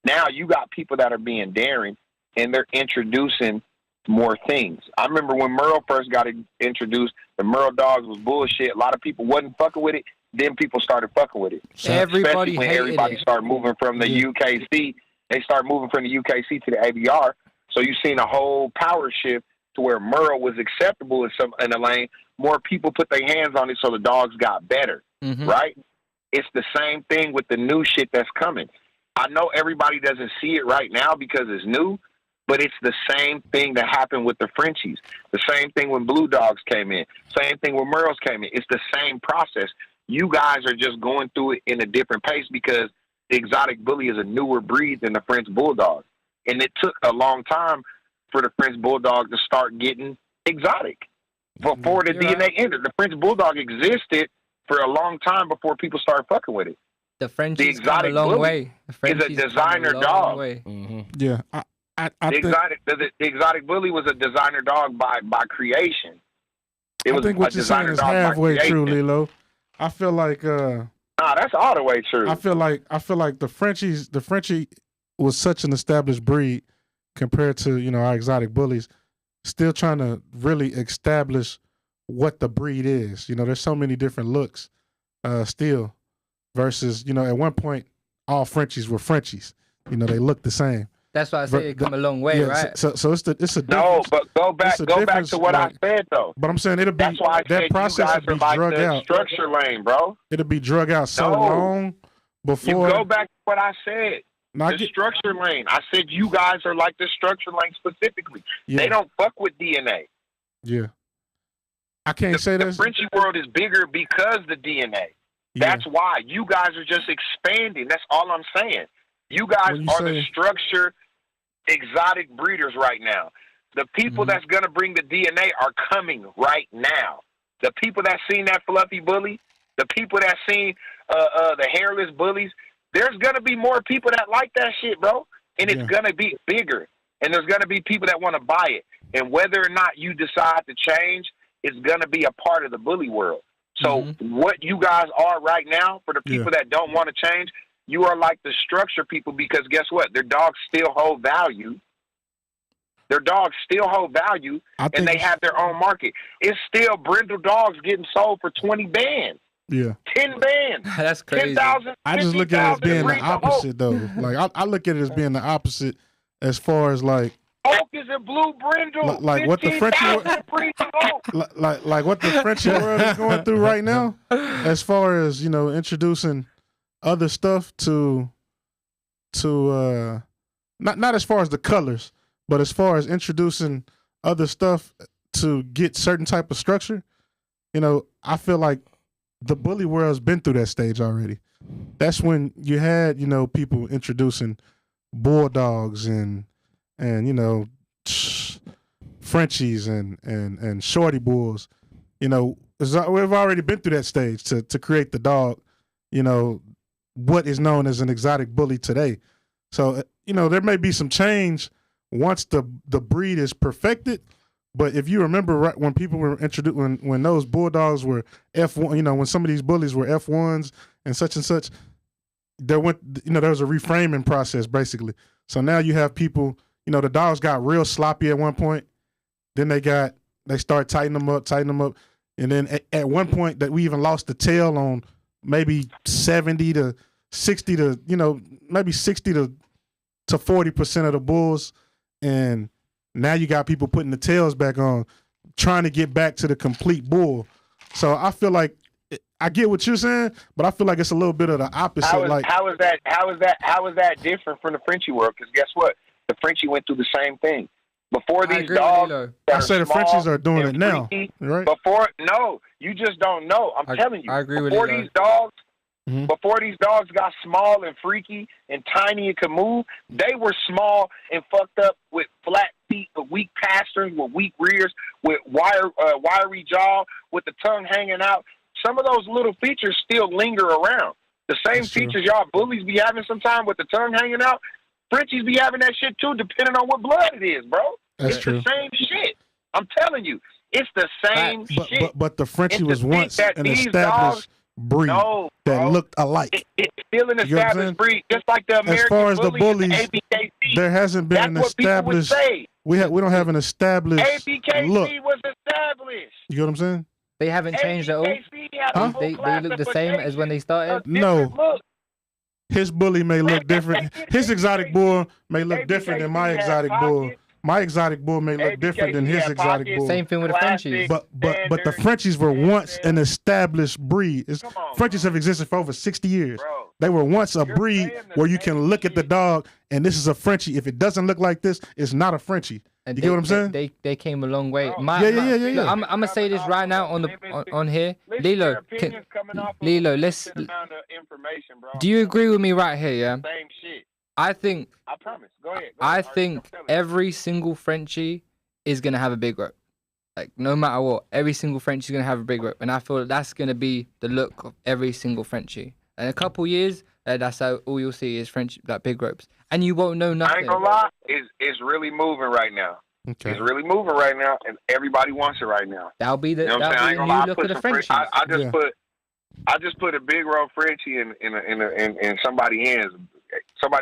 Now you got people that are being daring, and they're introducing more things. I remember when Merle first got introduced, the Merle dogs was bullshit. A lot of people wasn't fucking with it. Then people started fucking with it. Everybody when everybody started moving from the UKC. They start moving from the UKC to the ABR. So you've seen a whole power shift to where Merle was acceptable in the lane. More people put their hands on it, so the dogs got better, right? It's the same thing with the new shit that's coming. I know everybody doesn't see it right now because it's new, but it's the same thing that happened with the Frenchies. The same thing when Blue Dogs came in. Same thing when Merles came in. It's the same process. You guys are just going through it in a different pace because the exotic bully is a newer breed than the French Bulldog. And it took a long time for the French Bulldog to start getting exotic before the DNA entered. The French Bulldog existed for a long time before people started fucking with it. The exotic bully way. is a designer dog. Yeah. The exotic bully was a designer dog by creation. I think what you're saying is halfway true, Lilo. I feel like that's all the way true. I feel like the Frenchie was such an established breed compared to, our exotic bullies, still trying to really establish what the breed is. There's so many different looks still versus, at one point all Frenchies were Frenchies. They look the same. That's why I say it come a long way, right? So it's a difference. No, but go back to what I said though. But I'm saying it'll be that process will be drug out. Structure lane, bro. It'll be drug out so long before. You go back to what I said. The structure lane. I said you guys are like the structure lane specifically. Yeah. They don't fuck with DNA. Yeah. I can't say that. The Frenchie world is bigger because the DNA. Yeah. That's why you guys are just expanding. That's all I'm saying. You guys are the structure exotic breeders right now. The people that's going to bring the DNA are coming right now. The people that seen that fluffy bully, the people that seen the hairless bullies, there's going to be more people that like that shit, bro. And it's going to be bigger. And there's going to be people that want to buy it. And whether or not you decide to change, it's going to be a part of the bully world. So what you guys are right now, for the people that don't want to change, you are like the structure people, because guess what? Their dogs still hold value. Their dogs still hold value, and they have their own market. It's still brindle dogs getting sold for 20 bands. Yeah. 10 bands. That's crazy. 10,000. I just look at it as being the opposite, though. Like, I look at it as being the opposite as far as, like, Oak is a blue brindle. Like what the Frenchie like what the Frenchie world is going through right now, as far as, introducing other stuff to not as far as the colors, but as far as introducing other stuff to get certain type of structure. I feel like the bully world's been through that stage already. That's when you had, people introducing bulldogs and and Frenchies and Shorty Bulls. We've already been through that stage to create the dog. What is known as an exotic bully today. So there may be some change once the breed is perfected. But if you remember, right when people were introduced, when those Bulldogs were F1, when some of these bullies were F1s and such, there was a reframing process basically. So now you have people, the dogs got real sloppy at one point. Then they start tightening them up. And then at one point that we even lost the tail on maybe 70 to 60 to, maybe 60 to 40% of the bulls. And now you got people putting the tails back on, trying to get back to the complete bull. So I feel like I get what you're saying, but I feel like it's a little bit of the opposite. How is that different from the Frenchie world? Because guess what? The Frenchie went through the same thing. Before these dogs, I say the Frenchies are doing it now, right? You just don't know. I'm telling you. I agree with before you. These dogs, before these dogs got small and freaky and tiny and could move, they were small and fucked up with flat feet, with weak pasterns, with weak rears, with wiry jaw, with the tongue hanging out. Some of those little features still linger around. The same features y'all bullies be having sometimes with the tongue hanging out. Frenchies be having that shit too, depending on what blood it is, bro. That's it's true. The same shit. I'm telling you, it's the same shit. But the Frenchie was once an established breed that looked alike. It's still an established breed, just like the American as far as the bullies, ABKC. There hasn't been an established. We don't have an established ABKC look. Was established. You get what I'm saying? They haven't changed at all. They look the same as when they started. No. His bully may look different. His exotic bull may look different than my exotic bull. My exotic bull may look different than his exotic bull. Same thing with the Frenchies. But the Frenchies were once an established breed. Frenchies have existed for over 60 years. They were once a breed where you can look at the dog and this is a Frenchie. If it doesn't look like this, it's not a Frenchie. And you get what I'm saying? They came a long way. Yeah. Look, I'm gonna say this right now on here, Lilo. Let's. Do you agree with me right here? Yeah. Same shit. I think. I promise. Go ahead. I think every single Frenchie is gonna have a big rope. Like no matter what, every single Frenchie is gonna have a big rope, and I feel that's gonna be the look of every single Frenchie. In a couple years, that's how all you'll see is French like big ropes, and you won't know nothing. I ain't gonna lie, it's really moving right now. Okay. It's really moving right now, and everybody wants it right now. That'll be the, you know that'll be the new look of the Frenchies. I just put a big road Frenchie in somebody's hands. I'm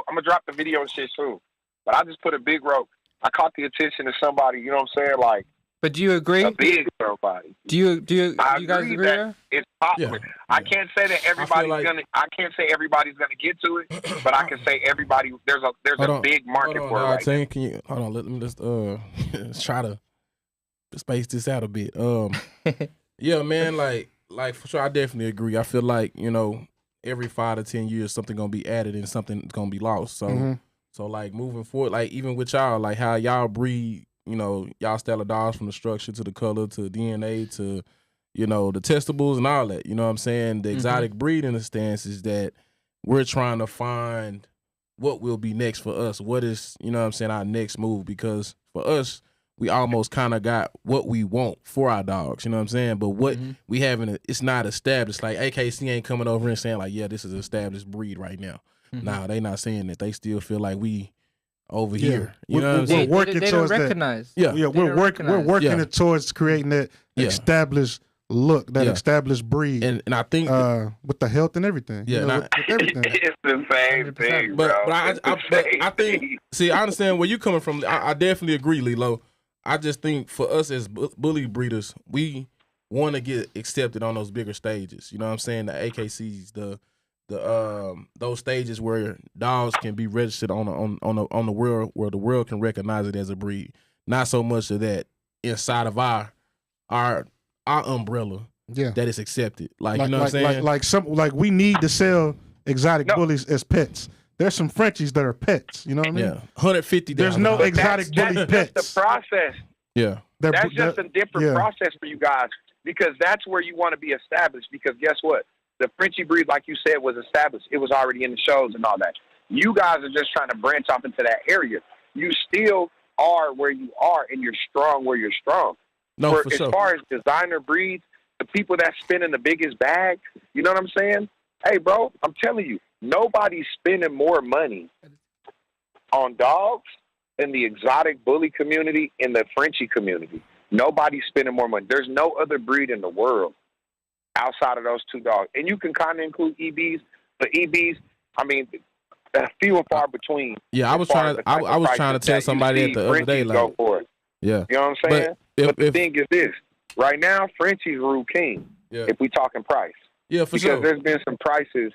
gonna drop the video and shit soon, but I just put a big rope. I caught the attention of somebody. You know what I'm saying? Like. But do you agree? A big girl body. Do you guys agree? That it's popular. Yeah. I can't say that everybody's gonna. I can't say everybody's gonna get to it, but I can say everybody. There's a big market for it. Right now. Can you hold on? Let me just let's try to space this out a bit. Yeah, man. Like for sure, I definitely agree. I feel like every 5 to 10 years something gonna be added and something's gonna be lost. So so like moving forward, like even with y'all, like how y'all breed. Y'all style of dogs from the structure to the color to DNA to, the testables and all that. You know what I'm saying? The exotic breed in the stance is that we're trying to find what will be next for us. What is, our next move? Because for us, we almost kind of got what we want for our dogs. You know what I'm saying? But what we haven't, it's not established. Like AKC ain't coming over and saying like, yeah, this is an established breed right now. Nah, they not saying that. They still feel like we over here. You know what I'm saying? We're working they towards don't recognize. that. Yeah, we're working it towards creating that established look, that established breed. And I think with the health and everything. Yeah, with everything. It's the same thing, but bro. I think see, I understand where you're coming from. I definitely agree, Lilo. I just think for us as bully breeders, we want to get accepted on those bigger stages. You know what I'm saying? The AKCs, those stages where dogs can be registered on the world, where the world can recognize it as a breed. Not so much of that inside of our umbrella that is accepted. Like you know what I'm saying? Like we need to sell exotic bullies as pets. There's some Frenchies that are pets. You know what I mean? Yeah, 150. There's no exotic bully pets. That's the process. Yeah, that's just a different process for you guys because that's where you want to be established. Because guess what? The Frenchie breed, like you said, was established. It was already in the shows and all that. You guys are just trying to branch off into that area. you still are where you are, and you're strong where you're strong. No, for As sure. far as designer breeds, the people that spending the biggest bag, you know what I'm saying? Hey, bro, I'm telling you, nobody's spending more money on dogs in the exotic bully community, in the Frenchie community. Nobody's spending more money. There's no other breed in the world outside of those two dogs. And you can kind of include EBs, but EBs, I mean, few and far between. Yeah, I was trying to tell somebody that the other day, like, go for it. Yeah. You know what I'm saying? But the thing is this. Right now, Frenchie's rule king, if we talking price. Yeah, for sure. Because there's been some prices,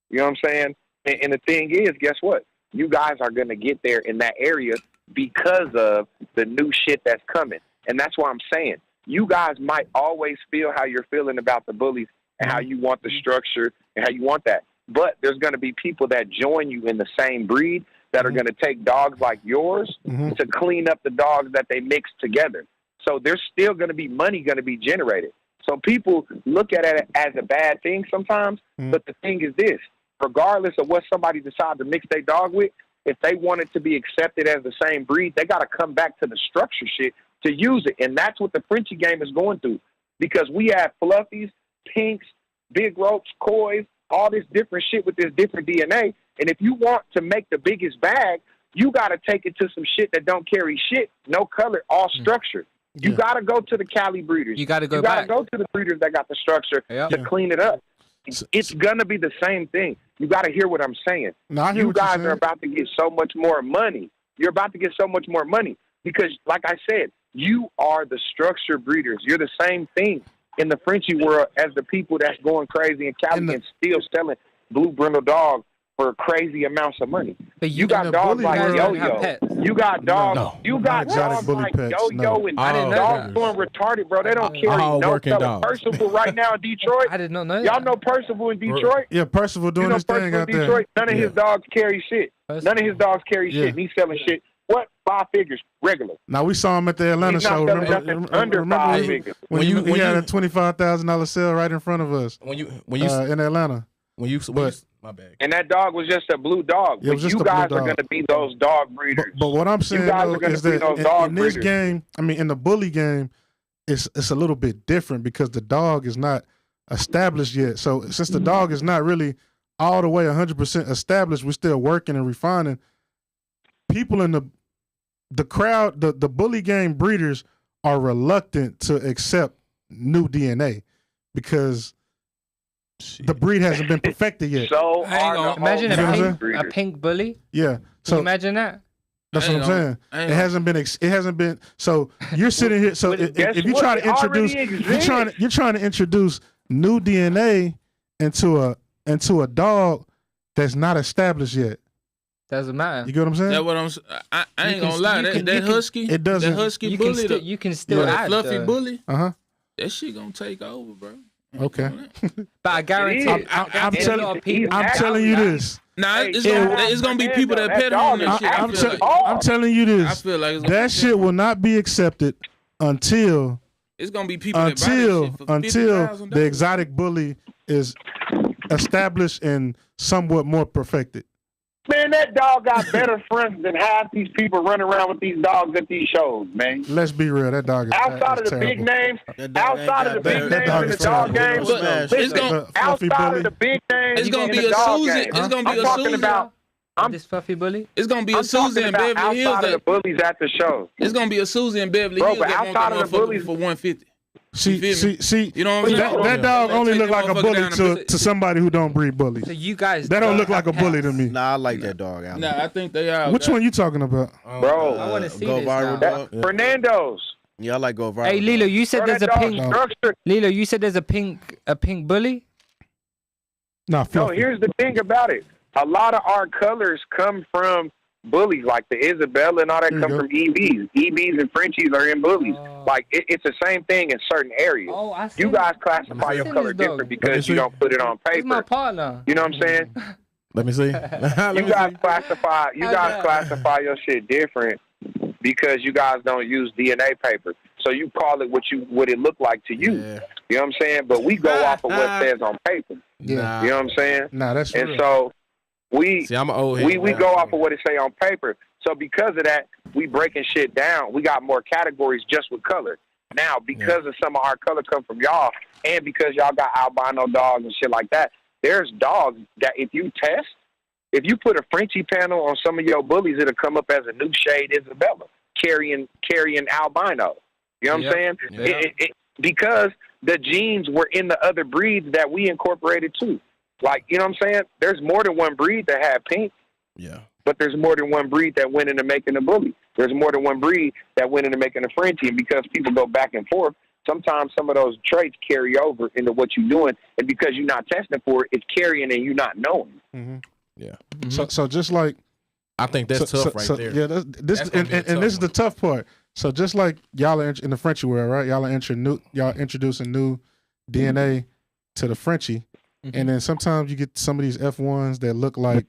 you know what I'm saying? And the thing is, guess what? You guys are going to get there in that area because of the new shit that's coming. And that's why I'm saying, you guys might always feel how you're feeling about the bullies and how you want the structure and how you want that. But there's going to be people that join you in the same breed that are going to take dogs like yours to clean up the dogs that they mix together. So there's still going to be money going to be generated. So people look at it as a bad thing sometimes, but the thing is this, regardless of what somebody decides to mix their dog with, if they want it to be accepted as the same breed, they got to come back to the structure shit to use it. And that's what the Frenchie game is going through, because we have fluffies, pinks, big ropes, coys, all this different shit with this different DNA. And if you want to make the biggest bag, you got to take it to some shit that don't carry shit, no color, all structure. You got to go to the Cali breeders. You got to go back. back. You got to go to the breeders that got the structure to clean it up. It's going to be the same thing. You got to hear what I'm saying. You guys are about to get so much more money. You're about to get so much more money because, like I said, you are the structure breeders. You're the same thing in the Frenchie world as the people that's going crazy in Cali and still selling blue brindle dogs for crazy amounts of money. But you got dogs like Yo-Yo. You got dogs. You got dogs like Yo-Yo and dogs going retarded, bro. They don't carry no color. Percival right now in Detroit. I did not know. Y'all know Percival in Detroit? Yeah, Percival doing his thing out there. None of his dogs carry shit. None of his dogs carry shit. And he's selling shit. What? 5 figures regular. Now we saw him at the Atlanta show. Remember 5 figures. When he had a $25,000 sale right in front of us. When you in Atlanta. My bad. And that dog was just a blue dog. Yeah, but you guys are going to be those dog breeders. But what I'm saying though, is that in this game, I mean, in the bully game, it's a little bit different because the dog is not established yet. So since the dog is not really all the way 100% established, we're still working and refining. People in the crowd, the bully game breeders are reluctant to accept new DNA because the breed hasn't been perfected yet. So imagine a pink bully. Yeah. So imagine that. That's what I'm saying. It hasn't been. So you're sitting here. So if you try to introduce, you're trying to introduce new DNA into a dog that's not established yet. Doesn't matter. You get what I'm saying? That's what I ain't gonna lie. That husky, it doesn't. That husky bully, you can still add fluffy bully. That shit gonna take over, bro. Okay. But I guarantee, I'm telling you this. Nah, it's gonna be people that pet on that shit. I'm telling you this. I feel like that shit will not be accepted until it's gonna be people that buy that shit for the exotic bully is established and somewhat more perfected. Man, that dog got better friends than half these people running around with these dogs at these shows, man. Let's be real, that dog is outside of the big names, outside of the big names in the dog game. It's gonna outside of the big names. It's gonna be a Susan. It's gonna be a Susan. I'm this fluffy bully. It's gonna be a Susan in Beverly Hills. Outside of the bullies at the show. It's gonna be a Susan in Beverly Hills. But outside of the bullies for 150. See, you know what I'm saying? That dog only look like a bully to somebody who don't breed bullies. So you guys, that don't look like a bully to me. Nah, I like that dog. Nah, I think they are. Which one you talking about, bro? I want to see Go this viral now. dog. Fernando's. Yeah, I like go viral. Hey, Lilo, you said there's a pink. Structure. Lilo, you said there's a pink bully. No, here's the thing about it. A lot of our colors come from bullies, like the Isabella and all that come from EBs. EBs and Frenchies are in bullies. Like it's the same thing in certain areas. I see. You guys classify your color different because you don't put it on paper. He's my partner. You know what I'm saying? Let me see. You guys classify your shit different because you guys don't use DNA paper. So you call it what it looked like to you. Yeah. You know what I'm saying? But we go off of what it says on paper. Yeah. You know what I'm saying? Nah, that's and real. so We See, I'm an old head. we go off of what it say on paper. So because of that, we breaking shit down. We got more categories just with color. Now, because of some of our color come from y'all, and because y'all got albino dogs and shit like that, there's dogs that if you test, if you put a Frenchie panel on some of your bullies, it'll come up as a new shade Isabella, carrying albino. You know what I'm saying? Yeah. Because the genes were in the other breeds that we incorporated too. Like, you know what I'm saying? There's more than one breed that had pink. Yeah. But there's more than one breed that went into making a bully. There's more than one breed that went into making a Frenchie. And because people go back and forth, sometimes some of those traits carry over into what you're doing. And because you're not testing for it, it's carrying and you're not knowing. Mm-hmm. Yeah. So just like, I think that's tough there. Yeah, this is the tough part. So just like y'all are in the Frenchie world, right? Y'all are introducing new DNA to the Frenchie, and then sometimes you get some of these F1s that look like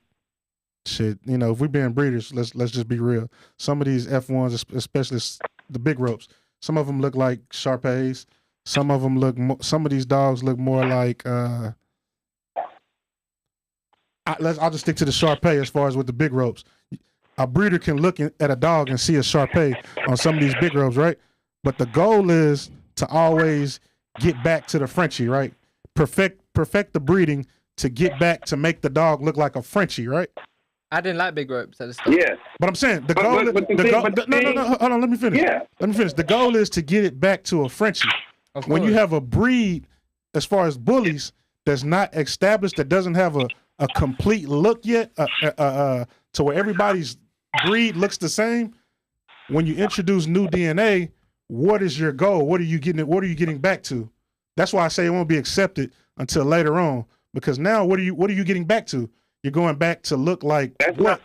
shit. You know, if we're being breeders, let's just be real. Some of these F1s, especially the big ropes, some of them look like Shar-Peis. Some of them some of these dogs look more like. I'll just stick to the Shar-Pei as far as with the big ropes. A breeder can look at a dog and see a Shar-Pei on some of these big ropes, right? But the goal is to always get back to the Frenchie, right? Perfect the breeding to get back to make the dog look like a Frenchie, right? I didn't like big ropes at the start. Yeah. But I'm saying the goal. No, hold on. Let me finish. Yeah. Let me finish. The goal is to get it back to a Frenchie. When you have a breed, as far as bullies, that's not established, that doesn't have a complete look yet, to where everybody's breed looks the same. When you introduce new DNA, what is your goal? What are you getting back to? That's why I say it won't be accepted until later on. Because now, what are you getting back to? You're going back to look like what?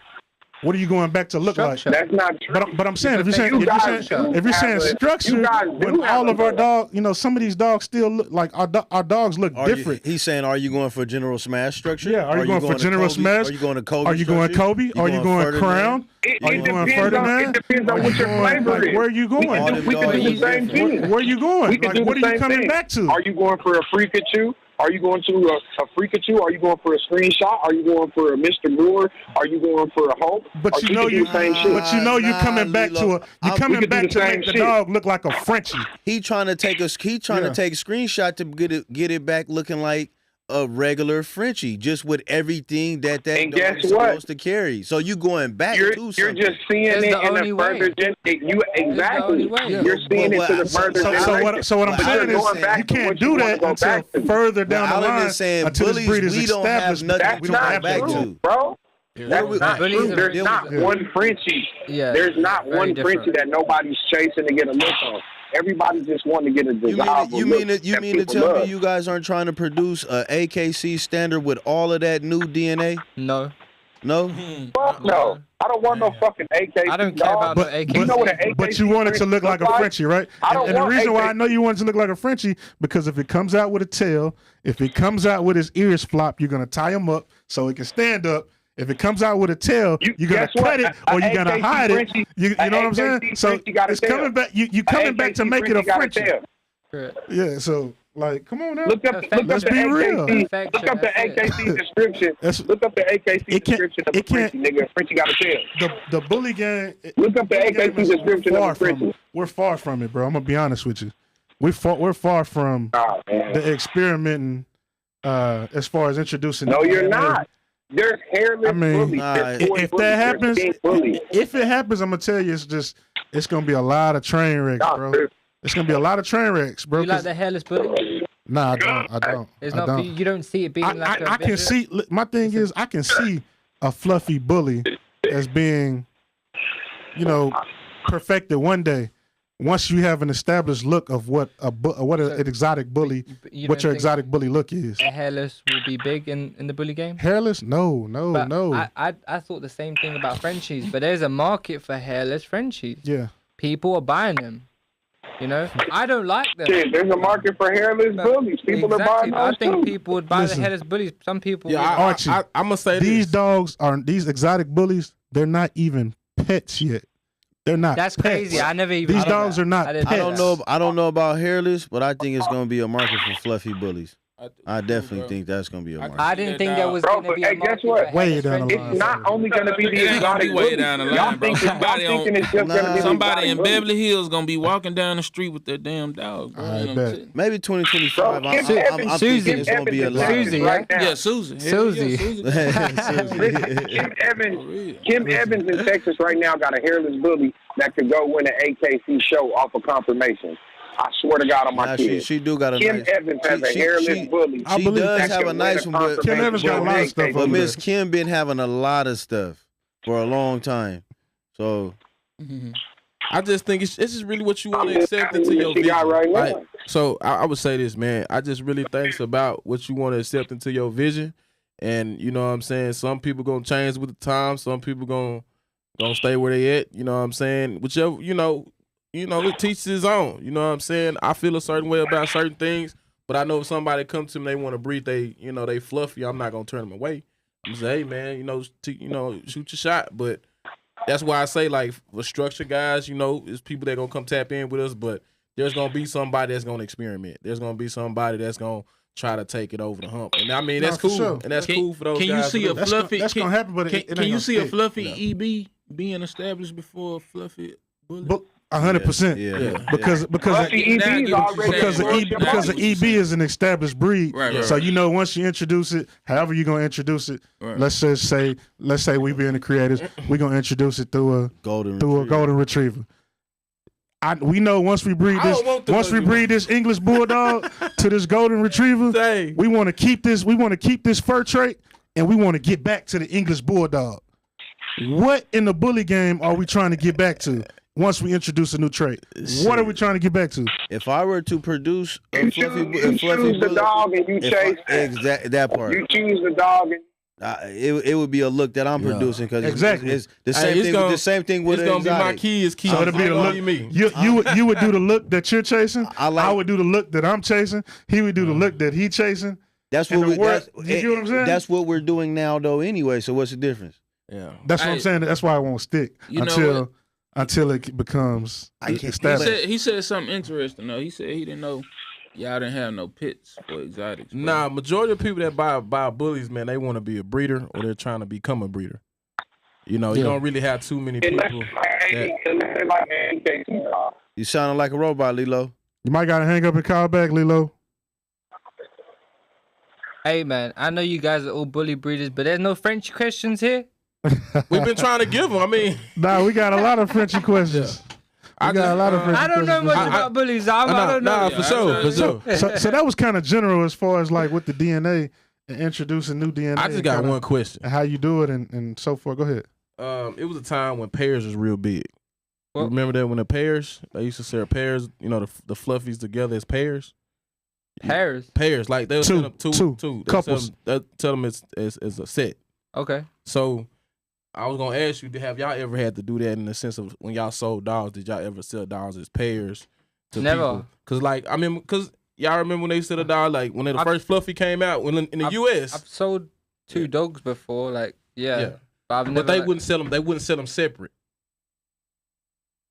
What are you going back to look like? That's not true. But I'm saying, if you're saying structure, when all of our dogs, you know, some of these dogs still look like our dogs look different. He's saying, are you going for general smash structure? Yeah, are you going for general smash? Are you going to Kobe? Are you going Kobe? Are you going Crown? Are you going Ferdinand? It depends on what your flavor is. Where are you going? We can do the same thing. Where are you going? Like, what are you coming back to? Are you going for a Freakachu? Are you going to a Freakachu? Are you going for a screenshot? Are you going for a Mr. Brewer? Are you going for a Hope? But you know you're coming back to make the dog look like a Frenchie. He trying to take a screenshot to get it back looking like a regular Frenchie, just with everything that and dog is supposed to carry. So you going back to something. You're just seeing it in the further exactly. You're seeing it to the further. So what I'm saying is you can't do that until further down the line. Until this breed is established. That's not true, bro. That's not true. There's not one Frenchie. There's not one Frenchie that nobody's chasing to get a look on. Everybody just wanting to get a desirable You mean to tell me you guys aren't trying to produce a AKC standard with all of that new DNA? No. No? Fuck no. I don't want no fucking AKC. I don't care about no AKC. You know what an AKC But you want it to look like a Frenchie, right? And the reason why I know you want it to look like a Frenchie, because if it comes out with a tail, if it comes out with his ears flop, you're going to tie him up so it can stand up. If it comes out with a tail, you're gonna cut it or you're gonna hide it. You know what I'm saying? So it's coming back. You coming back to make it a Frenchie. Yeah. So like, come on now. Look up the AKC description. Look up the AKC description of a Frenchie, nigga. Frenchie got a tail. The bully gang. Look up the AKC description of a Frenchie. We're far from it, bro. I'm gonna be honest with you. We're far from the experimenting as far as introducing. No, you're not. There's hairless bullies. If that happens, if it happens, I'm gonna tell you, it's gonna be a lot of train wrecks, bro. It's gonna be a lot of train wrecks, bro. You like the hairless bully? Nah, I don't. It's not. You don't see it being like I can see. My thing is, I can see a fluffy bully as being, you know, perfected one day. Once you have an established look of what an exotic bully, what your exotic bully look is. A hairless will be big in the bully game? Hairless? No. I thought the same thing about Frenchies, but there's a market for hairless Frenchies. Yeah. People are buying them. You know? I don't like them. Shit, there's a market for hairless bullies. People are buying those I think people would buy the hairless bullies. Some people Archie, I'm gonna say these dogs are these exotic bullies, they're not even pets yet. They're not. That's pets. crazy. I never even. These dogs are not pets. I don't know about hairless, but I think it's gonna be a market for fluffy bullies. I definitely think that's gonna be a market. I didn't think there was Bro, going to but be a hey, guess market what? for Way headless down the Frenchies. line. It's not only going to be the It ain't gonna be exotic way bullies. down the line, Y'all bro. thinking it's just going to be the Somebody in exotic bullies. Beverly Hills gonna be walking down the street with their damn dog. Bro. I You know what I'm bet. saying? Maybe 2025. Bro, I'm thinking Susie. it's gonna be a lot. Susie, yeah? right now. Yeah, Susan. Hell Susie. Listen, Kim Evans in Texas right now got a hairless bully that could go win an AKC show off of confirmation. I swear to God on my Nah, kids. she do got a Kim nice. Evans has a hairless bully. I She believe does that have can a nice win one, but Kim Evans got a lot of stuff but over Miss there. Kim been having a lot of stuff for a long time. So I just think it's just really what you want to accept into your She got vision. right now. Like, so I would say this, man. I just really think it's about what you want to accept into your vision, and you know what I'm saying. Some people gonna change with the time. Some people gonna stay where they at. You know what I'm saying. Whichever it teaches his own. You know what I'm saying. I feel a certain way about certain things, but I know if somebody comes to me, they want to breathe, they fluffy. I'm not gonna turn them away. I'm say, hey man, shoot your shot, but. That's why I say, like, for structure guys, it's people that gonna come tap in with us, but there's gonna be somebody that's gonna experiment. There's gonna be somebody that's gonna try to take it over the hump. And I mean, that's for cool. sure. And that's cool for those Can guys. you see to a do. fluffy? That's gonna happen, but it ain't can you gonna see a stick. fluffy EB being established before a fluffy bully? But 100%. yeah. Because Fluffy Now I EB's get what you're already saying. because the EB is an established breed. Right. So once you introduce it, however you're gonna introduce it, Right. let's say we being the creators, we're gonna introduce it through a golden retriever. We know once we breed I don't want the this English bulldog to this golden retriever, Dang. we want to keep this fur trait, and we want to get back to the English bulldog. What in the bully game are we trying to get back to? Once we introduce a new trait, what are we trying to get back to? If I were to produce a You fluffy choose the bully, dog and you chase it. that part. You choose the dog and It would be a look that I'm producing because Exactly. it's the same Hey, thing. The same thing with It's gonna be my exotic. kids. So it'll be the look. Me. You would do the look that you're chasing. I would do the look that I'm chasing. He would do the look that he chasing. That's And what the word- you get what I'm saying? That's what we're doing now, though. Anyway, so what's the difference? Yeah. That's what I'm saying. That's why it won't stick You know until it becomes I can't- established. He said something interesting though. He said he didn't know y'all didn't have no pits for exotics. bro. Nah, majority of people that buy bullies, man, they want to be a breeder or they're trying to become a breeder. You don't really have too many people. You sounding like a robot, Lilo. You might gotta hang up and call back, Lilo. Hey man, I know you guys are all bully breeders, but there's no French questions here. We've been trying to give them. I mean, Nah, we got a lot of Frenchy questions. We got a lot of Frenchy I don't know questions. much about bullies. I don't know. Nah, for sure. So that was kind of general as far as like with the DNA and introducing new DNA. I just and got kinda- one question. and how you do it and so forth. Go ahead. It was a time when pears was real big. You Well- remember that when the pears, they used to sell pears, the fluffies together as pears? Pears. Pears, like they'll Two, sell them two. two, They'll couples. tell them it's a set. Okay. So I was gonna ask you, have y'all ever had to do that in the sense of when y'all sold dogs? Did y'all ever sell dogs as pairs to Never. people? Cause y'all remember when they sold a dog, like when the first fluffy came out in the U.S. I've sold two dogs before, like yeah. But I've never. But they like- wouldn't sell them. They wouldn't sell them separate.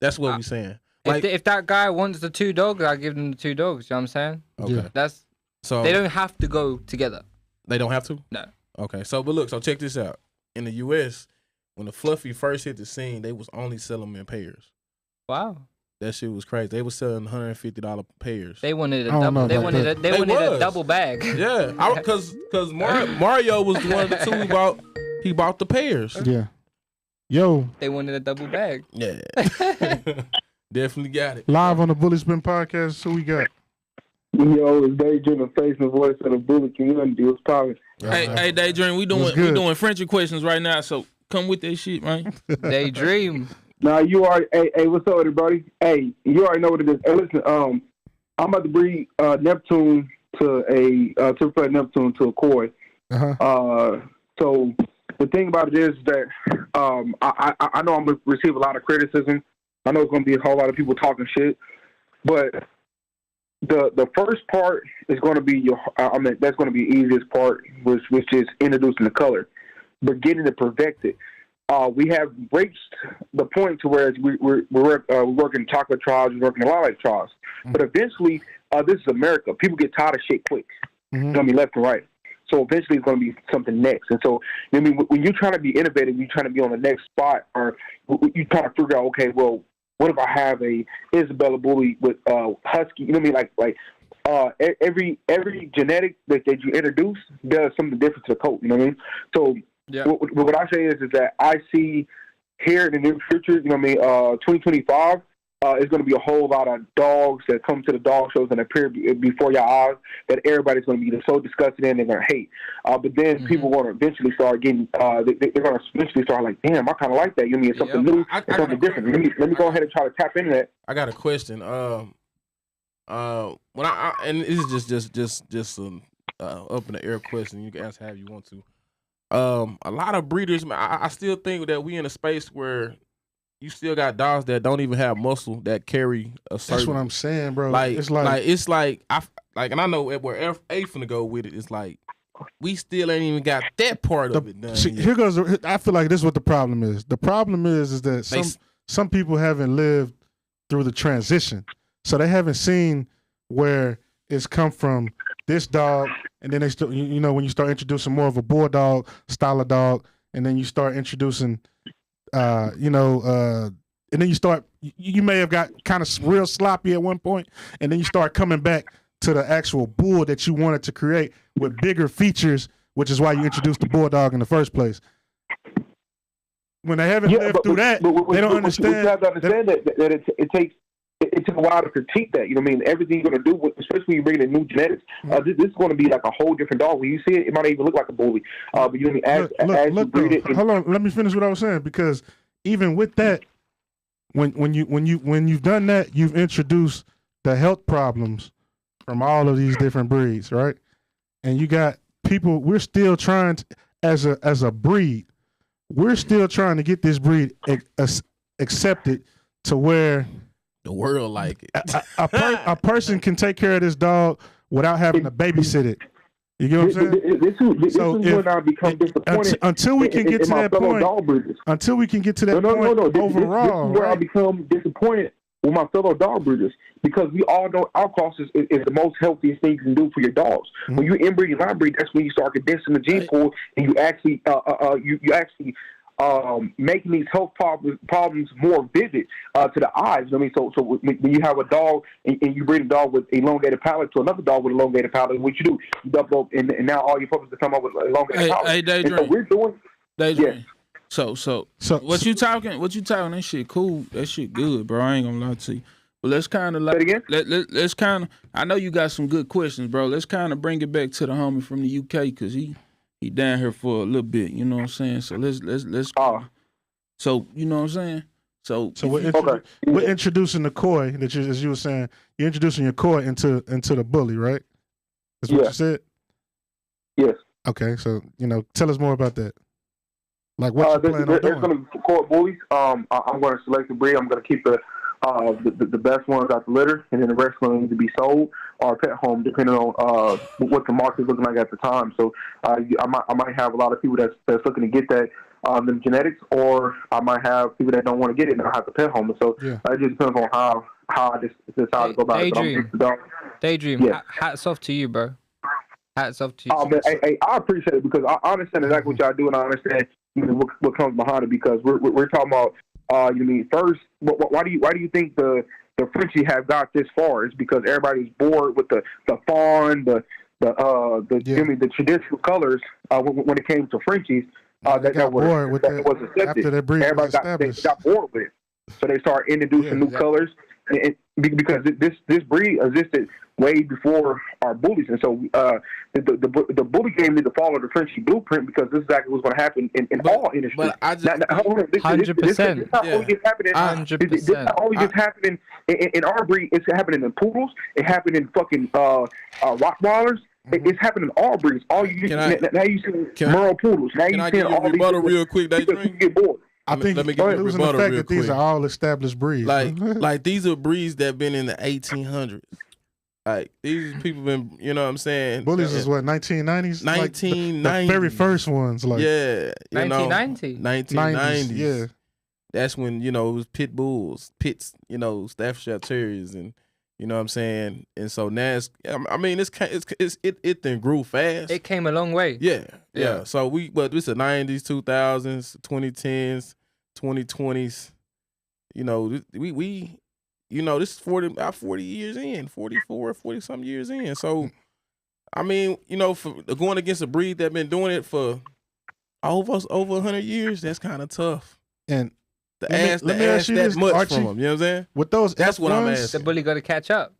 That's what we're saying. Like, if that guy wants the two dogs, I give them the two dogs. You know what I'm saying? okay, Yeah. That's so they don't have to go together. They don't have to. No. Okay, so check this out. In the U.S., when the fluffy first hit the scene, they was only selling them in pairs. Wow. That shit was crazy. They was selling $150 pairs. They wanted a I don't double. know They about wanted that. a, they They wanted a was. double bag. Yeah, because Mario was the one of the two he bought the pairs. Yeah. Yo, They wanted a double bag. Yeah, definitely got it. live on the Bully Spin podcast. Who we got? Yo, it's Daydream, the face and voice of the bully community. What's poppin'? Hey, Daydream, we What's good? doing Frenchy questions right now, so come with that shit, man. They dream. Nah, you already. Hey, what's up, everybody? Hey, you already know what it is. Hey, listen, I'm about to breed Neptune to a triple Neptune to a koi. Uh-huh. So the thing about it is that I know I'm gonna receive a lot of criticism. I know it's gonna be a whole lot of people talking shit, but the first part is gonna be that's gonna be the easiest part, which is introducing the color, but getting it perfected. We have reached the point to where we're working chocolate trials, we're working a lot of trials, but eventually this is America. People get tired of shit quick. It's going to be left and right. So eventually it's going to be something next. And so, I mean, when you're trying to be innovative, you're trying to be on the next spot, or you trying to figure out, okay, well, what if I have a Isabella bully with Husky? You know what I mean? Every genetic that you introduce does something different to the coat. You know what I mean? So what I say is that I see here in the near future, you know what I mean, 2025, is going to be a whole lot of dogs that come to the dog shows and appear before your eyes that everybody's going to be so disgusted in and they're going to hate. But then people are going to eventually start getting, they're going to eventually start like, damn, I kind of like that. You know what I mean? It's something new, something different. Let me go ahead and try to tap into that. I got a question. When I and this is just some up in the air question. You can ask however you want to. A lot of breeders, I still think that we in a space where you still got dogs that don't even have muscle that carry a certain. That's what I'm saying, bro. It's like and I know where A finna go with it. It's like we still ain't even got that part of it done. See, here goes. I feel like this is what the problem is. The problem is that some people haven't lived through the transition, so they haven't seen where it's come from this dog, and then they still, you know, when you start introducing more of a bulldog style of dog, and then you start introducing. And then you may have got kind of real sloppy at one point, and then you start coming back to the actual bull that you wanted to create with bigger features, which is why you introduced the bulldog in the first place. When they haven't lived through that, they don't understand. You have to understand that it took a while to critique that. You know what I mean? Everything you're going to do, especially when you bring in new genetics, this is going to be like a whole different dog. When you see it, it might even look like a bully. But you know what I mean? As you breed it. Hold on, let me finish what I was saying, because even with that, when you've done that, you've introduced the health problems from all of these different breeds, right? And you got people. We're still trying to, as a breed, we're still trying to get this breed accepted to where the world like it. A person can take care of this dog without having to babysit it. You get what I'm saying? This is when I become disappointed. Until we can get to that point. Until we can get to that point overall. This is where I become disappointed with my fellow dog breeders, because we all know outcross is the most healthiest thing you can do for your dogs. Mm-hmm. When you inbreed and line-breed, that's when you start condensing the gene pool, and you actually making these health problems more vivid to the eyes. I mean, so when you have a dog and you breed a dog with elongated palate to another dog with elongated palate, what you do? You double up, and now all your puppies come up with elongated palate. Hey, Daydream. So we're doing. Daydream. Yeah. So what you talking? That shit cool. That shit good, bro. I ain't gonna lie to you. But let's kind of like let's kind of. I know you got some good questions, bro. Let's kind of bring it back to the homie from the UK, because he down here for a little bit. You know what I'm saying? So let's. So you know what I'm saying? So we're introducing the koi that you, as you were saying, you're introducing your koi into the bully, right? That's what you said. Yes. Okay, so tell us more about that. Like what you plan on doing? There's going to be koi bullies. I'm going to select the breed. I'm going to keep the best ones out the litter, and then the rest going to need to be sold or pet home, depending on what the market is looking like at the time. So I might have a lot of people that's looking to get that them genetics, or I might have people that don't want to get it and I have to pet home. So it just depends on how I decide to go about it. Daydream. Yeah. Hats off to you, bro. Hats off to you. I appreciate it, because I understand exactly what y'all do, and I understand what comes behind it, because we're talking about. First, why do you think the Frenchie have got this far? It's because everybody's bored with the fawn, the traditional colors when it came to Frenchies. That was accepted. After that breed was established. They got bored with it, so they started introducing new colors. And because this breed existed way before our bullies, and so the bully game need to follow the Frenchie blueprint, because this is exactly what's going to happen in all industries. But I just 100%. This is not only just happening. 100%. This is not only just happening in our breed. It's happening in poodles. It happened in fucking Rottweilers. It's happening in all breeds. Now you see Merle poodles. Now you see all these real quick. You get bored. I think let me get losing the fact that these are all established breeds. Like these are breeds that been in the 1800s. Like these people been, you know what I'm saying? Bullies is what, 1990s? 1990s. Like the very first ones. Like 1990. 1990s. Yeah. That's when, it was pit bulls, pits, Staffordshire Terriers, and You know what I'm saying? And so now it then grew fast. It came a long way. Yeah. So but this is the 90s, 2000s, 2010s, 2020s. You know, we this is about 40 years in, 44, 40 some years in. So I mean, for going against a breed that been doing it for over 100 years, that's kind of tough. And let me ask you that much Archie, from them. You know what I'm saying? With those, that's what I'm asking. The bully got to catch up.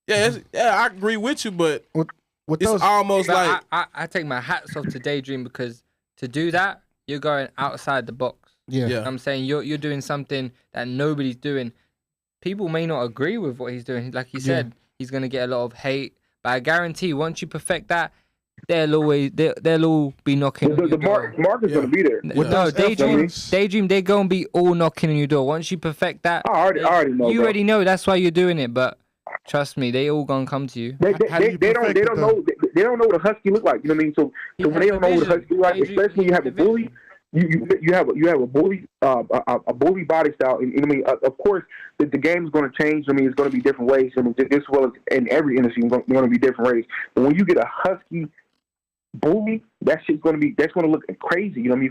Yeah, I agree with you, but with it's those, almost like I take my hats off to Daydream, because to do that, you're going outside the box. Yeah. I'm saying you're doing something that nobody's doing. People may not agree with what he's doing. Like he said, he's gonna get a lot of hate, but I guarantee once you perfect that, they'll all be knocking on your door. Mark is gonna be there. No, Daydream, they're gonna be all knocking on your door. Once you perfect that, I already know. You already know. That's why you're doing it. But trust me, they all gonna come to you. They don't know what a husky look like. You know what I mean? So when they don't know what a husky look like, especially when you have a bully, you have a bully a bully body style. And I mean, of course, the game is going to change. I mean, it's going to be different ways. I mean, just as well as in every industry, it's going to be different ways. But when you get a husky bully, that's going to look crazy. You know what I mean?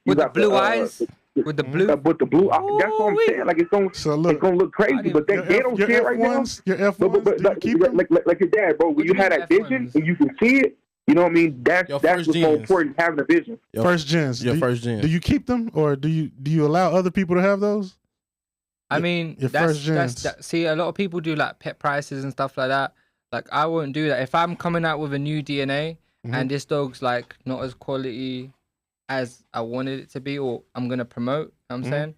You got the blue eyes. With the blue, that's what I'm saying. Like it's gonna look crazy, but they don't see it right now. Your F1s, like your dad, bro. When you have that vision and you can see it, you know what I mean. That's what's more important, having a vision. First gens. Do you keep them, or do you allow other people to have those? I mean, see, a lot of people do like pet prices and stuff like that. Like I won't do that. If I'm coming out with a new DNA and this dog's like not as quality as I wanted it to be, or I'm gonna promote, I'm saying,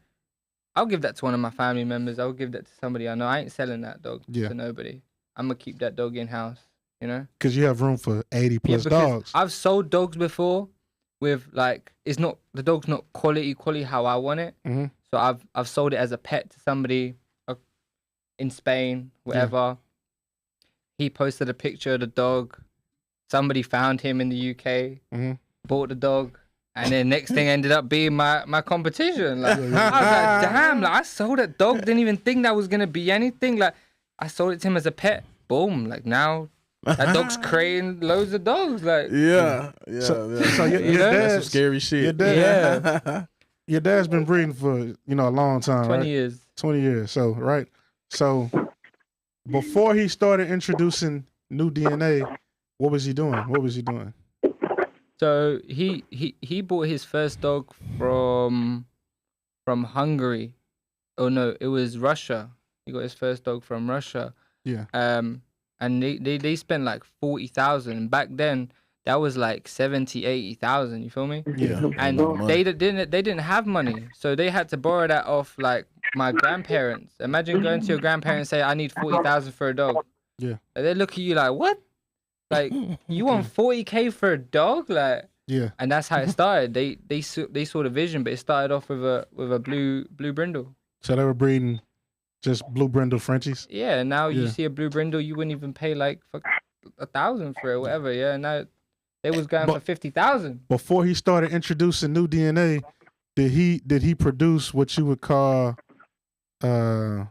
I'll give that to one of my family members. I'll give that to somebody I know. I ain't selling that dog to nobody. I'm gonna keep that dog in house, because you have room for 80 plus dogs. I've sold dogs before with like the dog's not quality how I want it. So I've sold it as a pet to somebody in Spain, whatever. He posted a picture of the dog. Somebody found him in the UK, bought the dog. And then next thing ended up being my competition. Like, I was like, damn, like I sold that dog, didn't even think that was gonna be anything. Like I sold it to him as a pet. Boom. Like now that dog's creating loads of dogs. Like So your dad's some scary shit. Your dad's been breeding for a long time, 20 right? years. 20 years. So before he started introducing new DNA, what was he doing? So he bought his first dog from Hungary. Oh no, it was Russia. He got his first dog from Russia. Yeah. And they spent like 40,000. Back then that was like 70, 80,000. You feel me? Yeah. And they didn't have money, so they had to borrow that off like my grandparents. Imagine going to your grandparents and say, "I need 40,000 for a dog." Yeah. They look at you like, "What? Like you want 40K for a dog?" Like yeah. And that's how it started. They saw the vision, but it started off with a blue brindle. So they were breeding just blue brindle Frenchies. Yeah. And now you see a blue brindle, you wouldn't even pay like 1,000 for it, whatever. Yeah. And now they was going for 50,000. Before he started introducing new DNA, did he produce what you would call a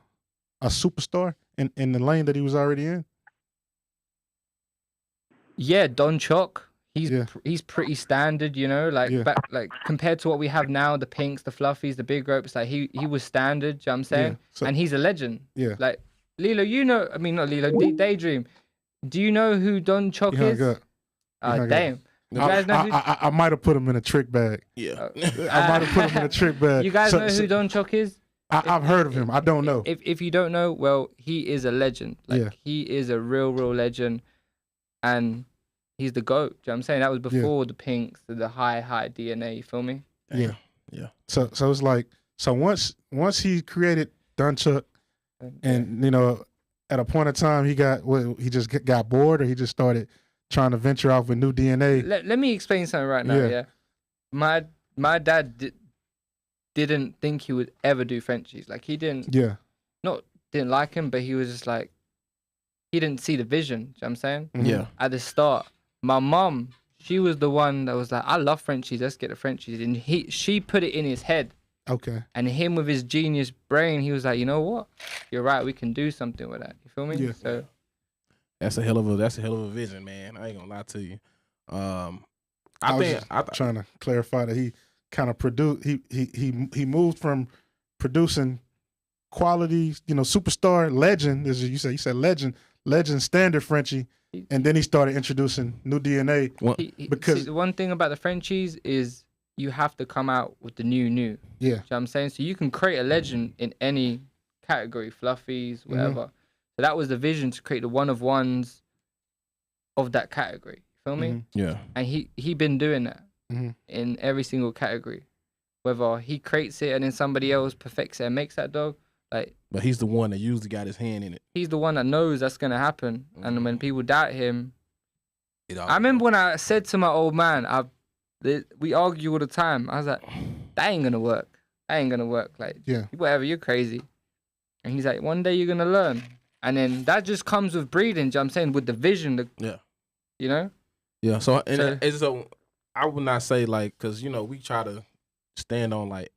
superstar in the lane that he was already in? Yeah, Don Chock. He's pretty standard, like compared to what we have now, the pinks, the fluffies, the big ropes. Like he was standard. You know what I'm saying? So, and he's a legend. Yeah. Like Lilo, not Lilo. Daydream. Do you know who Don Chock is? Damn. You guys know I might have put him in a trick bag. Yeah. I might have put him in a trick bag. You guys know who Don Chock is? I've heard of him. I don't know. If you don't know, well, he is a legend. He is a real legend, and he's the GOAT. Do you know what I'm saying? That was before the pinks, the high DNA. You feel me? Yeah. So it's like, once he created Don Chock, and at a point in time he just got bored, or he just started trying to venture off with new DNA. Let me explain something right now. Yeah. My dad didn't think he would ever do Frenchies. Like he didn't. Yeah. Didn't like him, but he was just like, he didn't see the vision. Do you know what I'm saying? Yeah. At the start, my mom, she was the one that was like, I love Frenchies. Let's get the Frenchies. And she put it in his head. Okay. And him with his genius brain, he was like, you know what? You're right. We can do something with that. You feel me? Yeah. So That's a hell of a vision, man. I ain't gonna lie to you. I was trying to clarify that he kind of produced. He moved from producing quality, superstar legend. As you said legend standard Frenchie, and then he started introducing new DNA. Because see, the one thing about the Frenchies is you have to come out with the new. Yeah. You know what I'm saying? So you can create a legend in any category, fluffies, whatever. So that was the vision, to create the one of ones of that category. You feel me? Yeah. And he been doing that in every single category. Whether he creates it and then somebody else perfects it and makes that dog. But he's the one that usually got his hand in it. He's the one that knows that's gonna happen. And when people doubt him, I remember when I said to my old man, we argue all the time. I was like, that ain't gonna work. That ain't gonna work. Like, whatever, you're crazy. And he's like, one day you're gonna learn. And then that just comes with breeding, you know what I'm saying? With the vision, you know? Yeah, so I would not say like, cause we try to stand on like,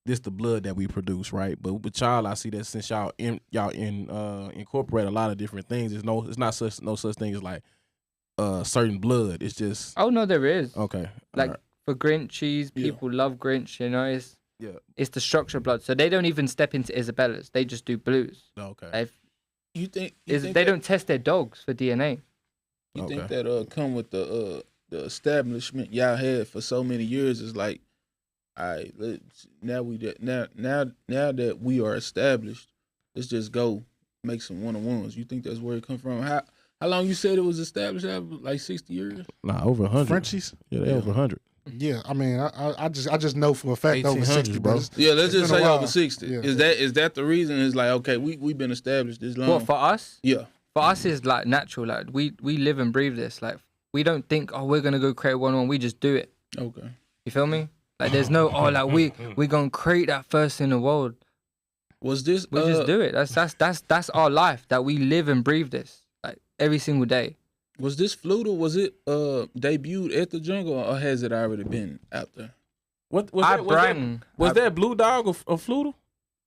this the blood that we produce, right? But with y'all, I see that since y'all incorporate a lot of different things, it's not no such thing as like certain blood. It's just no, there is. Okay. Like for Grinchies, people love Grinch, it's the structure blood. So they don't even step into Isabella's. They just do blues. Okay. You think they don't test their dogs for DNA. You think that come with the establishment y'all had for so many years is like, all right, now that we are established, let's just go make some one-on-ones. You think that's where it come from? How long you said it was established? Like 60 years? Nah, over 100. Frenchies? Yeah, they over 100. Yeah, I mean, I just know for a fact over 60, bro. Yeah, let's just say over 60. Yeah. Is that the reason? It's like, okay, we've been established this long. What, for us? Yeah. For us, it's like natural. Like we live and breathe this. Like we don't think, we're gonna go create one. We just do it. Okay. You feel me? Like there's no, we gonna create that first in the world. Was this? We just do it. That's our life. That we live and breathe this like every single day. Was this Floodle? Was it debuted at the jungle, or has it already been out there? Was that Blue Dog or Floodle?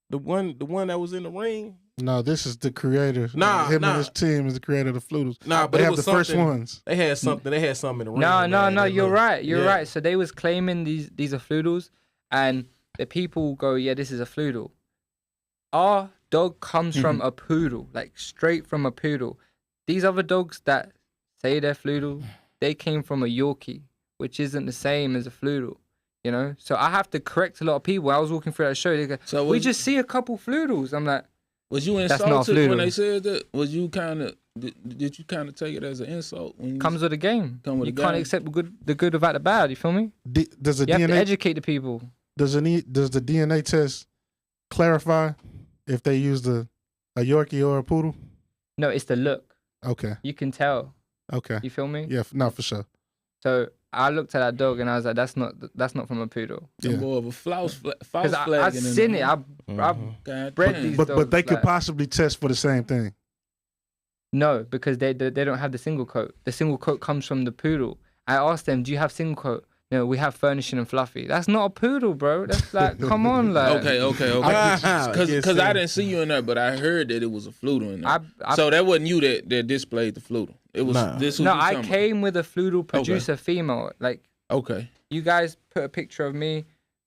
The one that was in the ring? No, this is the creator. Him and his team is the creator of the Floodles. But they have the first ones. They had something. They had something in the ring. No. You're right. You're right. So they was claiming these are Floodles, and the people go, yeah, this is a Floodle. Our dog comes from a poodle, like straight from a poodle. These other dogs that say they're Floodle, they came from a Yorkie, which isn't the same as a Floodle. So I have to correct a lot of people. I was walking through that show. They go, we just see a couple Floodles. I'm like, was you insulted when they said that? Was you did you kind of take it as an insult? Comes with the game. You can't accept the good without the bad. You feel me? Does the you DNA have to educate the people? Does the DNA test clarify if they used a Yorkie or a poodle? No, it's the look. Okay. You can tell. Okay. You feel me? Yeah, no, for sure. So I looked at that dog and I was like, that's not from a poodle. Yeah. More of a false flag. I've seen it. I've bred these dogs. But they could possibly test for the same thing. No, because they don't have the single coat. The single coat comes from the poodle. I asked them, do you have single coat? No, we have furnishing and fluffy. That's not a poodle, bro. That's like, come on, like. Okay. Because I didn't see you in there, but I heard that it was a Floodle in there. So that wasn't you that displayed the Floodle. It was this. No, I came with a Floodle producer female. Like, you guys put a picture of me,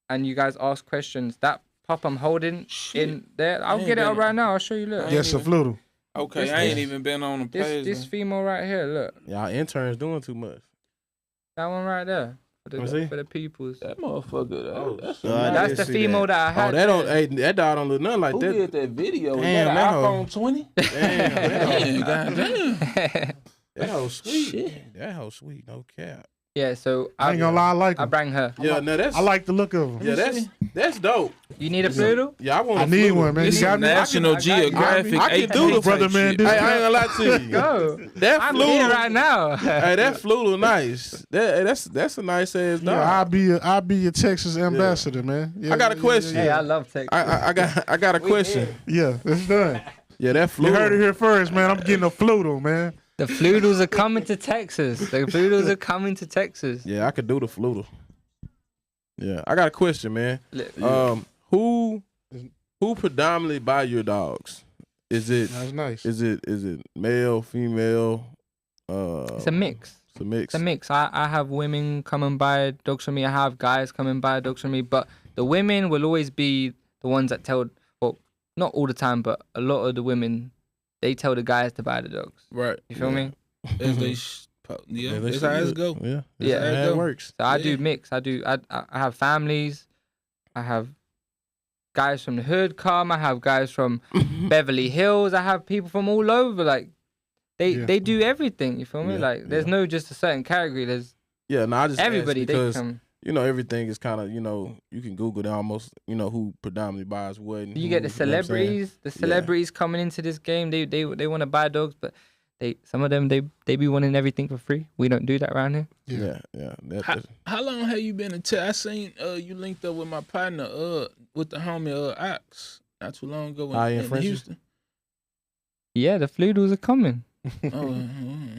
and you guys ask questions. That pup I'm holding in there, I'll get it out right now. I'll show you. Look. Yes, a Floodle. Okay, I ain't even been on the page. This female right here, look. Y'all interns doing too much. That one right there. For the peoples. That motherfucker. That's the female that I had. That dog don't look nothing like Who that. Who did that video? Damn, that iPhone 20? Damn, goddamn. That hoe sweet. Shit. That hoe sweet, no cap. Yeah, so I ain't gonna lie, I like him. I bring her. Yeah, I like the look of him. Yeah, that's dope. You need a Floodle? Yeah, I need one, man. This is National Geographic. I can do the brother, man. I ain't gonna lie to you. Go. That I'm here right now. Hey, that Floodle nice. That's a nice ass dog. Yeah, I'll be your Texas ambassador, man. Yeah, I got a question. Hey, I love Texas. I got a question. Yeah, it's done. Yeah, that Floodle. You heard it here first, man. I'm getting a Floodle, man. The Floodles are coming to Texas. The Floodles are coming to Texas. Yeah, I could do the Floodle. Yeah, I got a question, man. Who predominantly buy your dogs? Is it That's nice. Is it male, female? It's a mix. It's a mix. It's a mix. I have women come and buy dogs from me. I have guys come and buy dogs from me. But the women will always be the ones that tell. Well, not all the time, but a lot of the women, they tell the guys to buy the dogs. Right. You feel me? As they that's how it go. Yeah, Yeah, that's how it works. So I do mix. I have families. I have guys from the hood come. I have guys from Beverly Hills. I have people from all over. Like they do everything. You feel me? Like there's no just a certain category. There's I just everybody. asked because They come. everything is kind of you can Google it almost who predominantly buys what. And You get the celebrities. The celebrities coming into this game. They want to buy dogs, but some of them they be wanting everything for free. We don't do that around here. Yeah. How long have you been in I seen you linked up with my partner with the homie Ox not too long ago in Houston. Yeah, the Floodles are coming. Oh,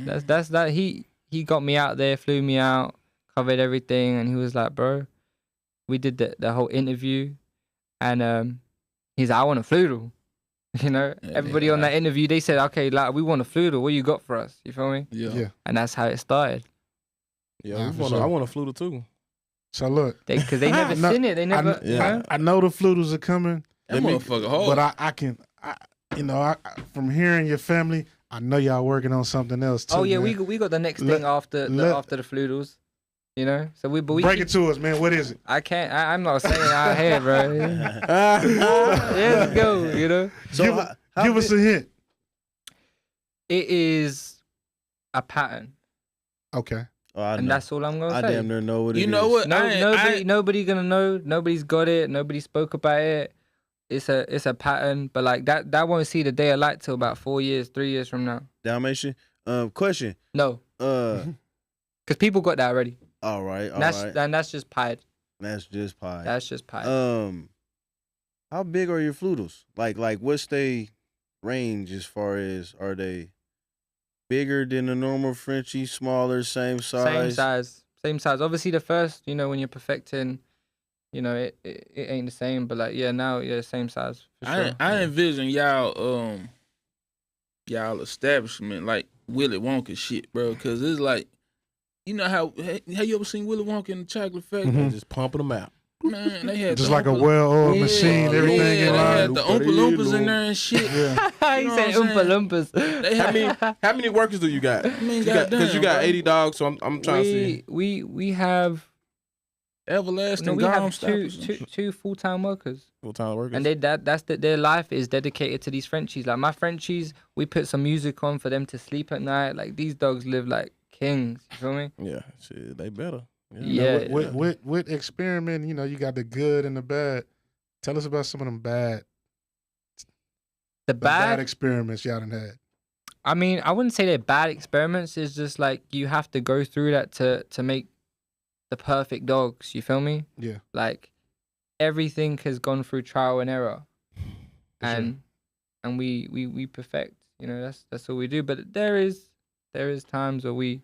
That's that. He got me out there, flew me out, covered everything, and he was like, bro, we did the whole interview, and he's like, I want a Floodle. Everybody on that interview, they said, okay, like we want a Floodle. What you got for us? You feel me? Yeah. And that's how it started. Yeah, I want a Floodle too. So look, because they never seen it. They never. I know the Floodles are coming. That motherfucker hard. But I can, from hearing your family, I know y'all working on something else too. Oh yeah, man. we got the next thing after the Floodles. So we break it to us, man. What is it? I can't. I'm not saying it out here, bro. Let's go. So give us a hint. It is a pattern. Okay. And that's all I'm gonna say. I damn near know what it is. You know what? Nobody gonna know. Nobody's got it. Nobody spoke about it. It's a pattern, but like that won't see the day of light till about 3 years from now. Dalmatian. Question. No. Because people got that already. All right. And that's just pied. That's just pie. That's just pied. How big are your Floodles? Like what's they range as far as, are they bigger than a normal Frenchie, smaller, same size? Same size. Obviously the first, when you're perfecting, it ain't the same, but same size. For sure. I envision y'all establishment like Willy Wonka shit, bro, because it's like, how you ever seen Willy Wonka in the Chocolate Factory? Mm-hmm. Just pumping them out. Man, they had just like a well-oiled machine, everything in they line. had the Oompa Loompas in there and shit. Yeah. He said Oompa Loompas. How many workers do you got? Because you got 80 dogs, so I'm trying to see. We have everlasting. We have two full-time workers. Full-time workers. And their life is dedicated to these Frenchies. Like my Frenchies, we put some music on for them to sleep at night. Like these dogs live like kings. You feel me? Yeah, shit, they better. Yeah. With experiment, you got the good and the bad. Tell us about some of them bad. The bad experiments y'all done had. I mean, I wouldn't say they're bad experiments. It's just like you have to go through that to make the perfect dogs. You feel me? Yeah. Like everything has gone through trial and error, and we perfect. That's all we do. But there is times where we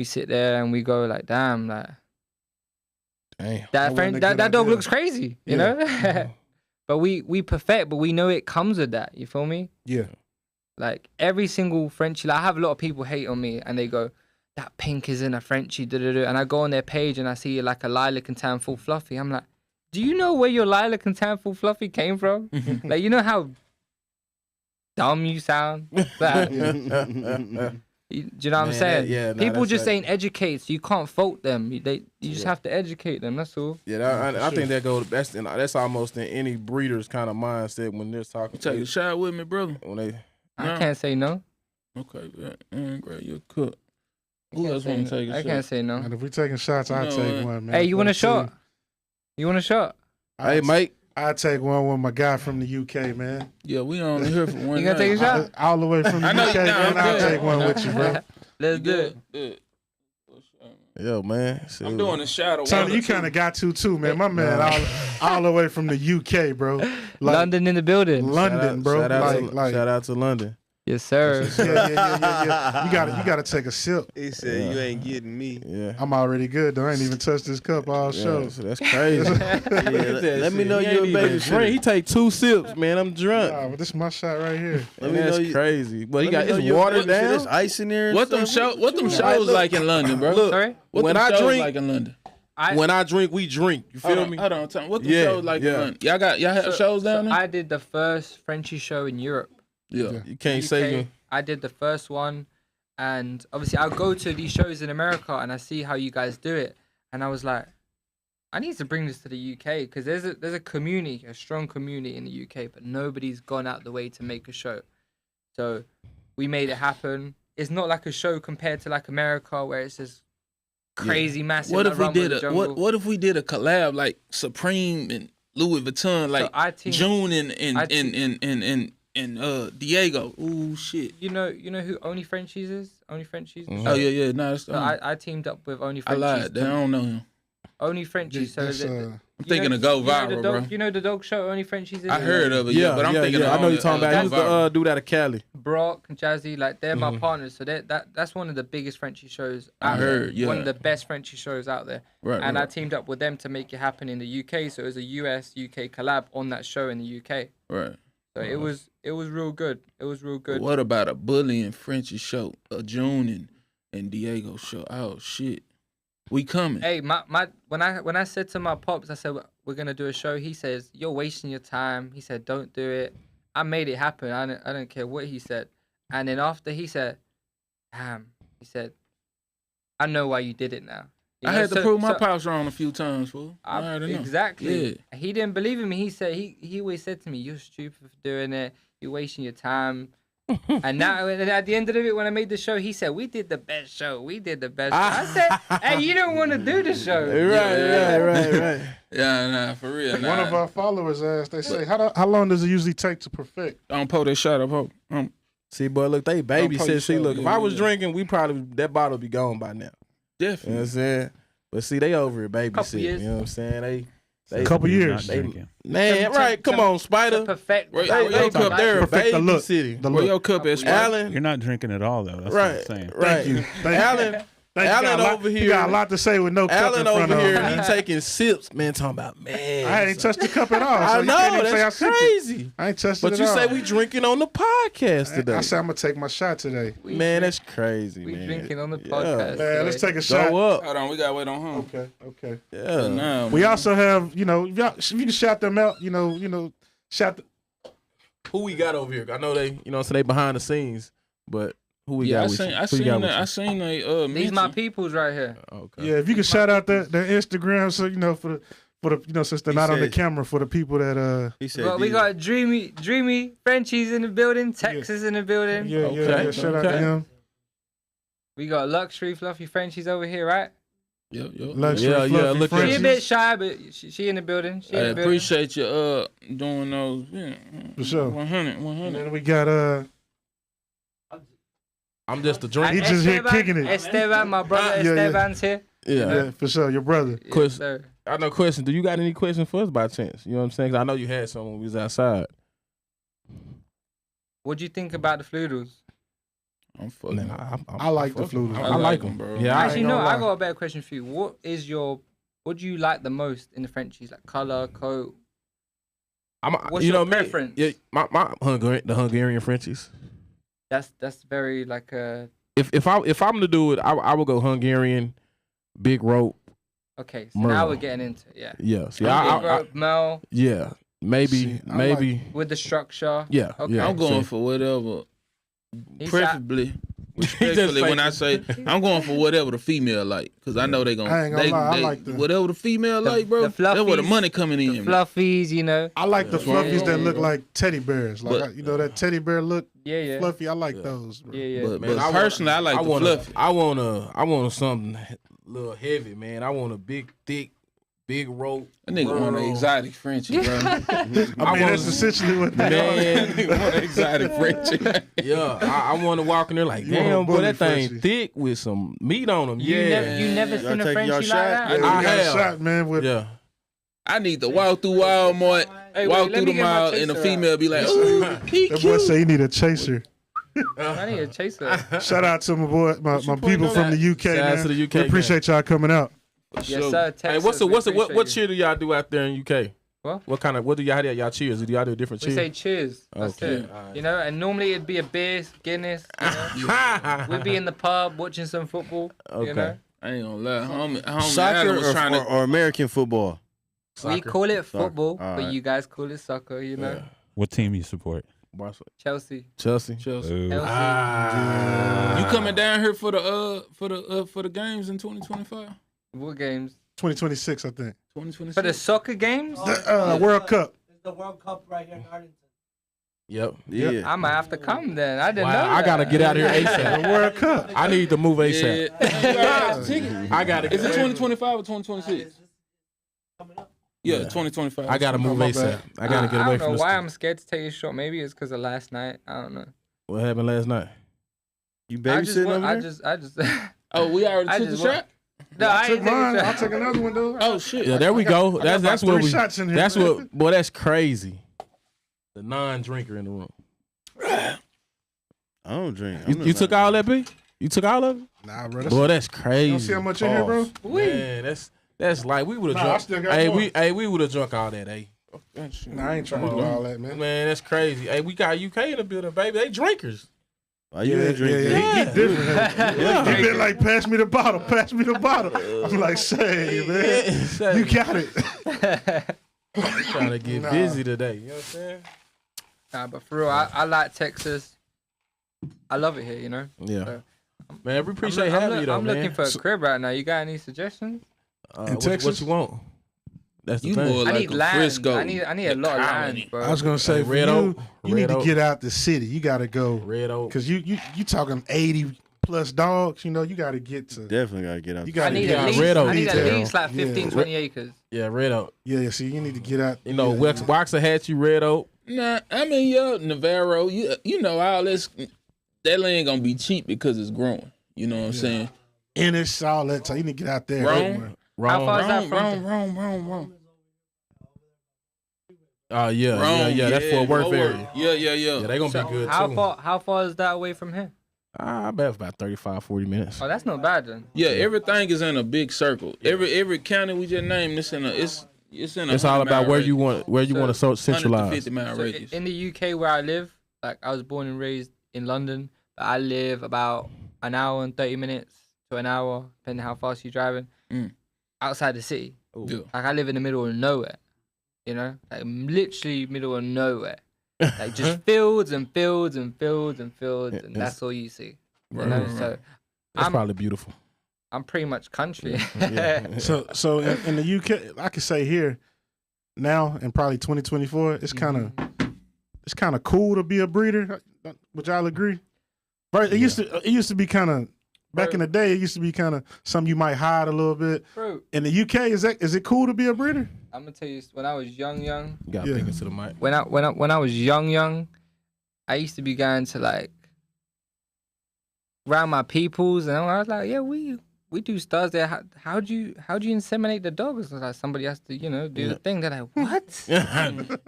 sit there and we go like, damn, like, that dog looks crazy, you know? But we perfect, but we know it comes with that, you feel me? Yeah. Like, every single Frenchie, like, I have a lot of people hate on me, and they go, that pink isn't a Frenchie, da-da-da. And I go on their page, and I see, like, a lilac and tan full fluffy. I'm like, do you know where your lilac and tan full fluffy came from? Like, you know how dumb you sound? Like, do you know what I'm saying? People just ain't educated, so you can't fault them. You just have to educate them. That's all. Yeah, I think that goes. That's almost in any breeder's kind of mindset when they're talking. Take a shot with me, brother. I can't say no. Okay, great. You're cooked. Who else want to take a shot? I can't say no. And if we taking shots, I'll take one, man. Hey, you want a shot? You want a shot? Hey, Mike. I'll take one with my guy from the UK, man. Yeah, we only here for one. You gonna take a shot? All the way from the UK, man. I'll take one with you, bro. Let's do it. Yo, man. I'm doing a shot of Tony, you kind of got to too, man. My man, all the way from the UK, bro. Like, London in the building. London, bro. Shout out to London. Yes, sir. Yeah. You gotta take a sip. He said, "You ain't getting me." Yeah. I'm already good though. I ain't even touched this cup all show. So that's crazy. Let me know you're a baby drink. He take 2 sips, man. I'm drunk. Nah, but this is my shot right here. That's crazy. But he got his water down. There's ice in there. What them shows like in London, bro? Look, Sorry? What when them I shows drink, like in London? when I drink, we drink. You feel me? Hold on, tell me. What them shows like in London? Y'all have shows down there? I did the first Frenchie show in Europe. Yeah. You can't UK. say. I did the first one, and obviously I go to these shows in America and I see how you guys do it, and I was like, I need to bring this to the UK because there's a community, a strong community in the UK, but nobody's gone out the way to make a show. So we made it happen. It's not like a show compared to like America where it's just crazy massive. What like if we Rumble in did the a Jungle. what if we did a collab like Supreme and Louis Vuitton, like June and Diego? Ooh shit. You know who Only Frenchies is? Only Frenchies? Mhm. Oh yeah. No, it's, So I teamed up with Only I Frenchies. lied. I don't know him. Only Frenchies. So That's, I'm thinking to go viral, bro. You know the dog show Only Frenchies is? I heard of it, but I'm thinking. I know you're talking about. He was the dude out of Cali. Brock and Jazzy, like they're my partners. So that's one of the biggest Frenchie shows. I heard, yeah. One of the best Frenchie shows out there. Right. And I teamed up with them to make it happen in the UK. So it was a US-UK collab on that show in the UK. Right. So it was real good. It was real good. What about a Bully and Frenchie show? A June and Diego show? Oh shit. We coming. Hey, when I said to my pops, I said we're gonna do a show. He says you're wasting your time. He said don't do it. I made it happen. I don't care what he said. And then after he said, damn, he said, I know why you did it now. You I know, had to prove my pops wrong a few times, fool. I already know. Exactly. Yeah. He didn't believe in me. He said he always said to me, "You're stupid for doing it. You're wasting your time." And now, at the end of it, when I made the show, he said, "We did the best show. We did the best show." I said, "Hey, you don't want to do the show." Right. Yeah, nah, for real. Nah. One of our followers asked, they say, how long does it usually take to perfect? Don't pull that shot up. See, boy, look, they baby Don't said, see, post look, that, if I was yeah. drinking, that bottle be gone by now. You know Definitely. what I'm saying? But see, they over it, baby. Couple years. You know what I'm saying? They Couple years. man, right? Come on, Spider. Perfect. Right. They up there, Perfect the baby look. city. The Where look. your cup is, Spider? Alan, You're not drinking at all, though. That's right, what I'm saying. right. Thank you. Alan, Alan over He here. got a lot to say with no cup Alan in front over of here, him. he taking sips, man. Talking about man. I ain't touched the cup at all. So I you can't know even say I that's sipped it. crazy. I ain't touched But it you at all. say we drinking on the podcast today. I said I'm gonna take my shot today. Man, that's crazy, We man. drinking on the Yeah. podcast. Man, let's today. take a shot. Go up. Hold on, we gotta wait on him. Okay. Yeah. Nah, We man. also have, if you can shout them out, shout. Who we got over here? I know they, so they behind the scenes, but who we Yeah, got I with seen, you? I Who you seen got that. I with seen they These my mention. peoples right here. you? Okay. Yeah, if you can shout out their Instagram, so for the since they're He not on the said- camera, for the people that He said, Well, we got Dreamy Frenchies in the building, Texas in the building. yeah, shout out to him. We got Luxury Fluffy Frenchies over here, right? Yep. Luxury Yeah, Fluffy look at She a Frenchies. bit shy, but she in the building. She I in the building. appreciate you doing those. Yeah, For sure. 100. And then we got I'm just a He drink. just here kicking it. Esteban, my brother Yeah, yeah. Esteban's here. Yeah. for sure, your brother. Yes, Chris- sir. I know question. Do you got any questions for us by chance? You know what I'm saying? 'Cause I know you had some when we was outside. What do you think about the Floodles? I'm fucking. Man, I like the Floodles. I like them, bro. Yeah, I Actually, ain't no, gonna I lie. got a better question for you. What do you like the most in the Frenchies? Like color, coat? What's your preference? Yeah, my the Hungarian Frenchies. That's very like a If I'm to do it, I would go Hungarian, big rope. okay. So now Merle. we're getting into it. Yeah. Yeah. See, Mel yeah, maybe, See, I like- with the structure. yeah, Okay. yeah. I'm going See. for whatever. He's Preferably, respectfully, when I say I'm going for whatever the female like, because I know they gonna. I ain't gonna lie, I like the- whatever the female The- like, bro. the That's where the fluffies, money coming in. the fluffies, you know. I like the fluffies that Yeah. look like teddy bears. Like But- that teddy bear look Yeah. fluffy. I like those. Bro. Yeah. But, Man, but personally, I like the fluffy. I want something a little heavy, man. I want a big, thick, big rope. That nigga want an exotic Frenchie, bro. I mean, that's essentially what they Man, Nigga want an exotic Frenchie. yeah, I want to walk in there like, You want a damn, boy, bully that thing Frenchie. thick with some meat on them. You Yeah, never Y'all seen a taking Frenchie y'all like shot? that? Yeah, we I got a have. shot, man. With yeah. I need to walk through Walmart, Hey, walk wait, let through me the get my mall, and the chaser female out. be like, "Ooh, he that boy cute." say he need a chaser. I need a chaser. Shout out to my boy, my people from the UK, Shout out man. to the UK, we appreciate y'all coming out. Yes, sir. Hey, Texas, what cheer do y'all do out there in UK? What do y'all cheers? Do y'all do different cheers? We say cheers. That's it. Right. You know, and normally it'd be a beer, Guinness. You know? We'd be in the pub watching some football. Okay. You know? I ain't gonna lie. Homie Soccer or American football? We call it football, All but right. you guys call it soccer, you know? Yeah. What team you support? Chelsea. Chelsea. Ooh. You coming down here for the games in 2025? What games? 2026, I think. 2026. For the soccer games? The World Cup. It's the World Cup right here in Arlington. Yep. Yeah. I might have to come then. I didn't know I that. gotta get out of here ASAP. The World Cup. I need to move ASAP. I gotta. Is it 2025 or 2026? Coming up. Yeah, 2025. I gotta move ASAP. I gotta get away I from don't this. know why I'm scared to take a shot. Maybe it's because of last night. I don't know. What happened last night? You babysitting over there? I just. Oh, we already I took the just shot? No, I Took ain't taking mine. a I'll shot. take another one, though. Oh shit. Yeah, there we go. That's about what 3 we. shots in here, That's man. what. Boy, that's crazy. The non-drinker in the room. I don't drink. You took all that, B? You took all of it? Nah, bro. Boy, that's crazy. You don't see how much in here, bro? Man, that's like we would have Nah, I drunk. still got more. We would have drunk all that, Nah, I ain't trying to do all that, man. Man, that's crazy. Hey, we got UK in the building, baby. They drinkers. Why you ain't drinking? He different. He been like, pass me the bottle, pass me the bottle. I'm like, say, man, you got it. I'm trying to get busy today. You know what I'm saying? Nah, but for real, I like Texas. I love it here, you know? Yeah. So, Man, we appreciate having you, though, I'm man. looking for a crib right now. You got any suggestions? In Texas? What you want? That's the You thing. more I like need a land. Frisco. I need a lot of land, bro. I was gonna say, for Red you, Oak. you need Red to Oak. get out the city. You got to go, Red Oak. because you talking 80 plus dogs. You know, you got to get to. Definitely gotta get out. You I got to need get at out. least, Red Oak. I need at detail. least like 15, 20 acres. Yeah, Red Oak. Yeah, see, you need to get out. You know, yeah. Waxahachie, Red Oak. Nah, I mean, Navarro, you know all this. That land gonna be cheap because it's growing. You know what I'm saying? Ennis, all that. So you need to get out there. Rome. How far is that from? Wrong. Oh, yeah. Rome, Yeah. That's Fort Worth Lower. area. Yeah. Yeah, they going to be good, How too. far is that away from here? I bet it's about 35, 40 minutes. Oh, that's not bad then. Yeah, everything is in a big circle. Every county we just named, it's in a. It's all about where you want to centralize. 150 mile So radius. in the UK where I live, like I was born and raised in London, but I live about an hour and 30 minutes to an hour, depending how fast you're driving, outside the city. Yeah. Like I live in the middle of nowhere, you know, like literally middle of nowhere. Like just fields and fields and fields and fields, and that's all you see. You know? So That's I'm probably beautiful. I'm pretty much country. So in the UK, I could say here now in probably 2024, it's kind of cool to be a breeder. Would y'all agree? Right? It used to be kind of back in the day. It used to be kind of something you might hide a little bit. Bro, In the UK, is it cool to be a breeder? I'm gonna tell you, when I was young, You got to Yeah. pick it to the mic. when I was young, I used to be going to like around my peoples, and I was like, yeah, we do studs there. How do you inseminate the dogs? Like somebody has to, do the thing. They're like, what?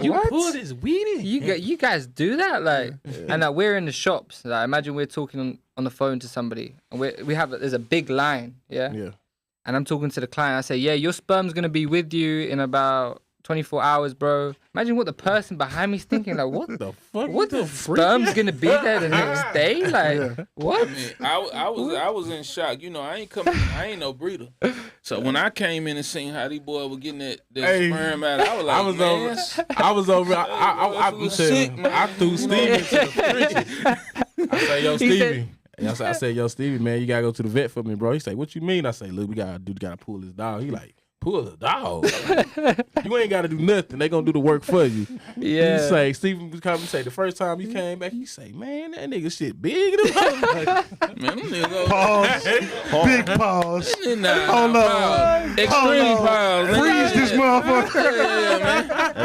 You What? pull this weedy. You guys do that? Like, and like we're in the shops. Like, imagine we're talking on the phone to somebody, and there's a big line, yeah. And I'm talking to the client. I say, yeah, your sperm's gonna be with you in about 24 hours, bro. Imagine what the person behind me's thinking. Like, what the fuck? What the sperm's gonna be there the next day? Like, what? I was in shock. I ain't no breeder. So when I came in and seen how these boys were getting that sperm out, I was like, I was over. I threw Stevie into the fridge. I say, yo, Stevie. I said, yo, Stevie, man, you gotta go to the vet for me, bro. He say, what you mean? I say, look, we gotta pull this dog. He like, pull the dog. You ain't gotta do nothing. They gonna do the work for you. Yeah. He say, Stephen would come and say, the first time he came back, he say, man, that nigga shit big. Like, man, them niggas Pause. Big pause. Hold on. Extreme pause. Freeze this motherfucker. Yeah,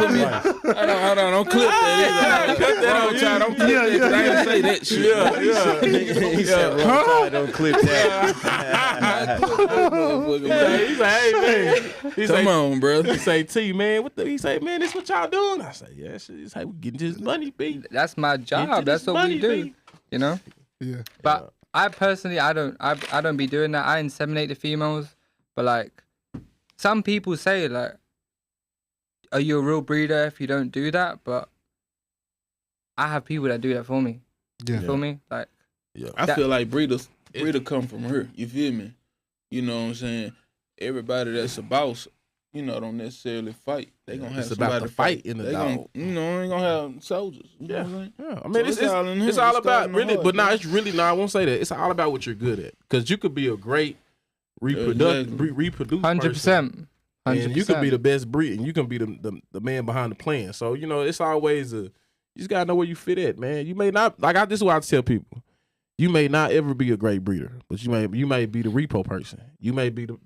man. Hold on. Don't clip that. Cut that on, child. Don't clip that. 'Cause I ain't say that shit. He said, "Wrong side, don't clip that." he say, hey, man. He Come say, on, bro. He say, T, man, he say, man, this what y'all doing? I say, yeah, shit, this how we getting this money, B. That's my job. That's what we do. You know. Yeah. But I personally, I don't be doing that. I inseminate the females, but like, some people say like, are you a real breeder if you don't do that? But I have people that do that for me. Yeah. You feel me? Like, I feel like breeder come from her. You feel me? You know what I'm saying? Everybody that's a boss, you know, don't necessarily fight. They gonna have somebody about the to fight in the they dog. Gonna, you know, ain't gonna have soldiers. You know what I'm saying? Yeah, I mean, So it's all about really, but now it's really I won't say that. It's all about what you're good at, because you could be a great reproduce 100%. and you could be the best breed, and you can be the man behind the plan. So you know, it's always you just gotta know where you fit at, man. You may not this is what I tell people. You may not ever be a great breeder, but you may be the repo person. You may be the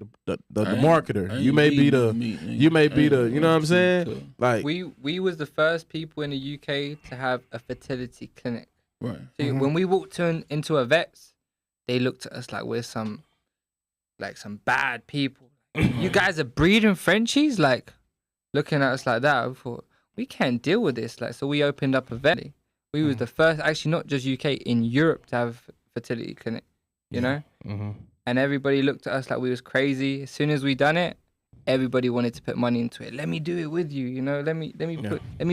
marketer. You may be the you know what I'm saying? Like we was the first people in the UK to have a fertility clinic. Right. See, when we walked into a vet's, they looked at us like we're some bad people. You guys are breeding Frenchies, like looking at us like that. I thought we can't deal with this. Like, so we opened up a vet. We was the first, actually not just UK, in Europe to have fertility clinic, you know? And everybody looked at us like we was crazy. As soon as we done it, everybody wanted to put money into it. Let me do it with you, you know? Let me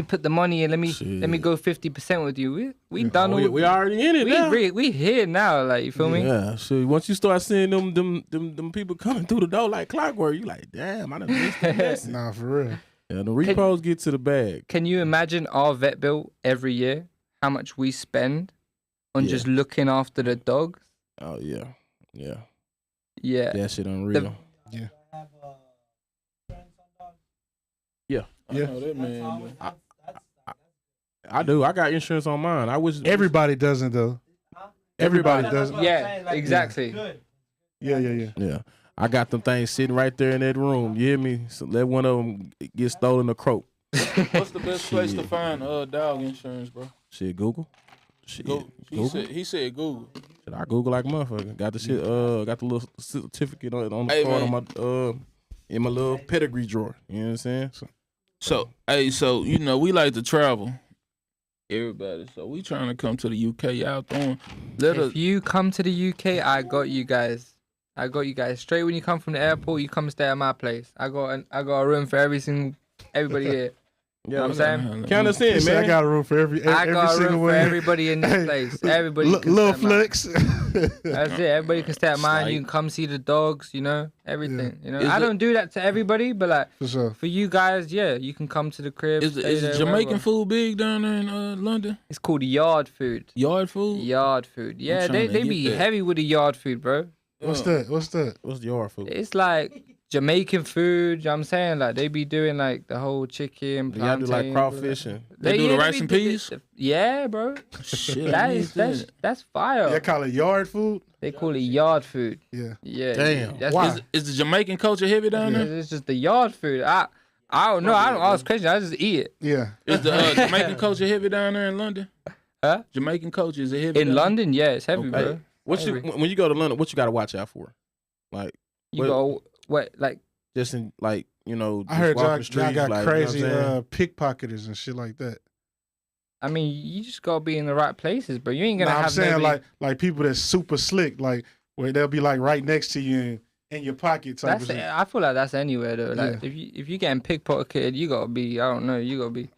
put the money in. Let me go 50% with you. We done all. We already in it now. We here now, like, you feel me? Yeah. So once you start seeing them people coming through the door like clockwork, you like, damn, I done missed the lesson. Nah, for real. Yeah, the repos get to the bag. Can you imagine our vet bill every year? How much we spend on just looking after the dogs? Oh yeah. Yeah. That shit unreal. Yeah. Yeah. I know that man. I do. I got insurance on mine. I wish Everybody doesn't though. Everybody doesn't. Yeah, exactly. Yeah. I got them things sitting right there in that room. You hear me? So let one of them get stolen or croak. What's the best place to find dog insurance, bro? Shit, Google. Shit, Google. He said Google. Shit, I Google like a motherfucker. Got the shit. Got the little certificate on the card on my in my little pedigree drawer. You know what I'm saying? So you know we like to travel. Everybody, so we trying to come to the UK. Y'all throwing. If you come to the UK, I got you guys. Straight when you come from the airport, you come stay at my place. I got a room for everybody here. You know what I'm saying? Count us in, man. I got a room for every I got a room for everybody in this place. Everybody. Little flex. That's it. Everybody can stay at mine. You can come see the dogs. You know everything. You know I don't do that to everybody, but like for you guys, yeah, you can come to the crib. Is Jamaican food big down there in London? It's called yard food. Yard food. Yard food. Yeah, they be heavy with the yard food, bro. What's that? What's the yard food? It's like Jamaican food, you know what I'm saying? Like, they be doing, like, the whole chicken, plantain. Y'all do, like, crawfish and... They do the rice and peas? Yeah, bro. Shit, that's fire. They call it yard food? They call it yard food. Yeah. Damn. Why? Is the Jamaican culture heavy down there? It's just the yard food. I don't know. I don't ask questions. I just eat it. Yeah. Is the Jamaican culture heavy down there in London? Huh? Jamaican culture, is it heavy in London? Yeah, it's heavy, bro. When you go to London, what you got to watch out for? Like... You go... What, like... Just in, like, you know, I heard y'all got like, crazy you know pickpocketers and shit like that. I mean, you just gotta be in the right places, bro. You ain't gonna have. I'm saying like people that's super slick, like where they'll be like right next to you in your pocket type of shit. I feel like that's anywhere though. Like if you getting pickpocketed, you gotta be. I don't know. You gotta be.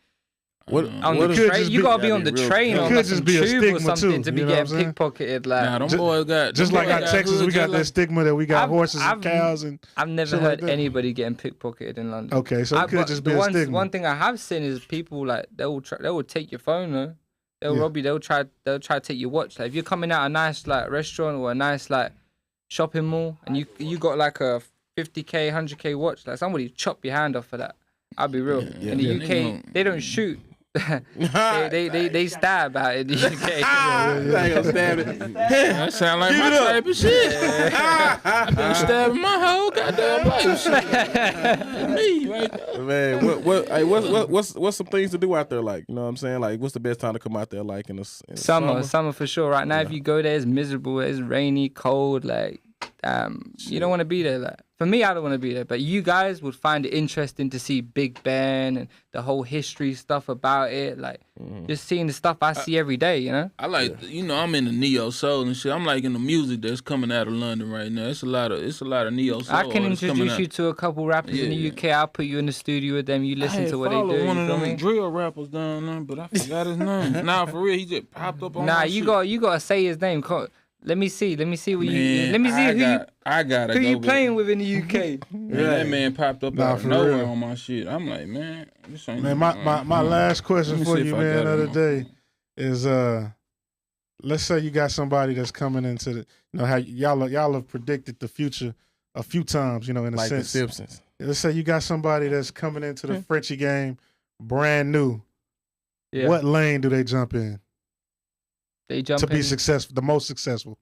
On the train, you gotta be on the train on like some tube or something to be getting pickpocketed. Like, nah, them boys got just like our Texas, we got that stigma that we got horses and cows and. I've never heard anybody getting pickpocketed in London. Okay, so it could just be a stigma. One thing I have seen is people like they will take your phone though. They'll rob you. They'll try to take your watch. Like if you're coming out a nice like restaurant or a nice like shopping mall and you got like a 50k, 100k watch, like somebody chop your hand off for that. I'll be real. In the UK, they don't shoot. they stab out in the UK. They gonna stab it. That sound like my type of shit. I'm stabbing my whole goddamn life. Me, right? Man, what's some things to do out there? Like, you know what I'm saying? Like, what's the best time to come out there? Like in the summer for sure. Right now, if you go there, it's miserable. It's rainy, cold. Like you don't want to be there. Like, for me, I don't want to be there. But you guys would find it interesting to see Big Ben and the whole history stuff about it. Like, just seeing the stuff I see every day, you know? I like, I'm in the neo soul and shit. I'm like in the music that's coming out of London right now. It's a lot of neo soul. I can introduce you to a couple rappers in the UK. I'll put you in the studio with them. You listen to what they do. One of them me? drill rappers down there, but I forgot his name. Nah, for real, he just popped up on my you shit. you gotta say his name. Let me see what Man, let me see I gotta who go you playing with in the UK. That man popped up out of for nowhere real. on my shit. I'm like, man, this ain't. Man, my last question for you, man, the other day is let's say you got somebody that's coming into the, how y'all have predicted the future a few times, in a like sense. the Simpsons. Let's say you got somebody that's coming into the Frenchie game brand new. Yeah. What lane do they jump in? They jump to be in, successful, the most successful.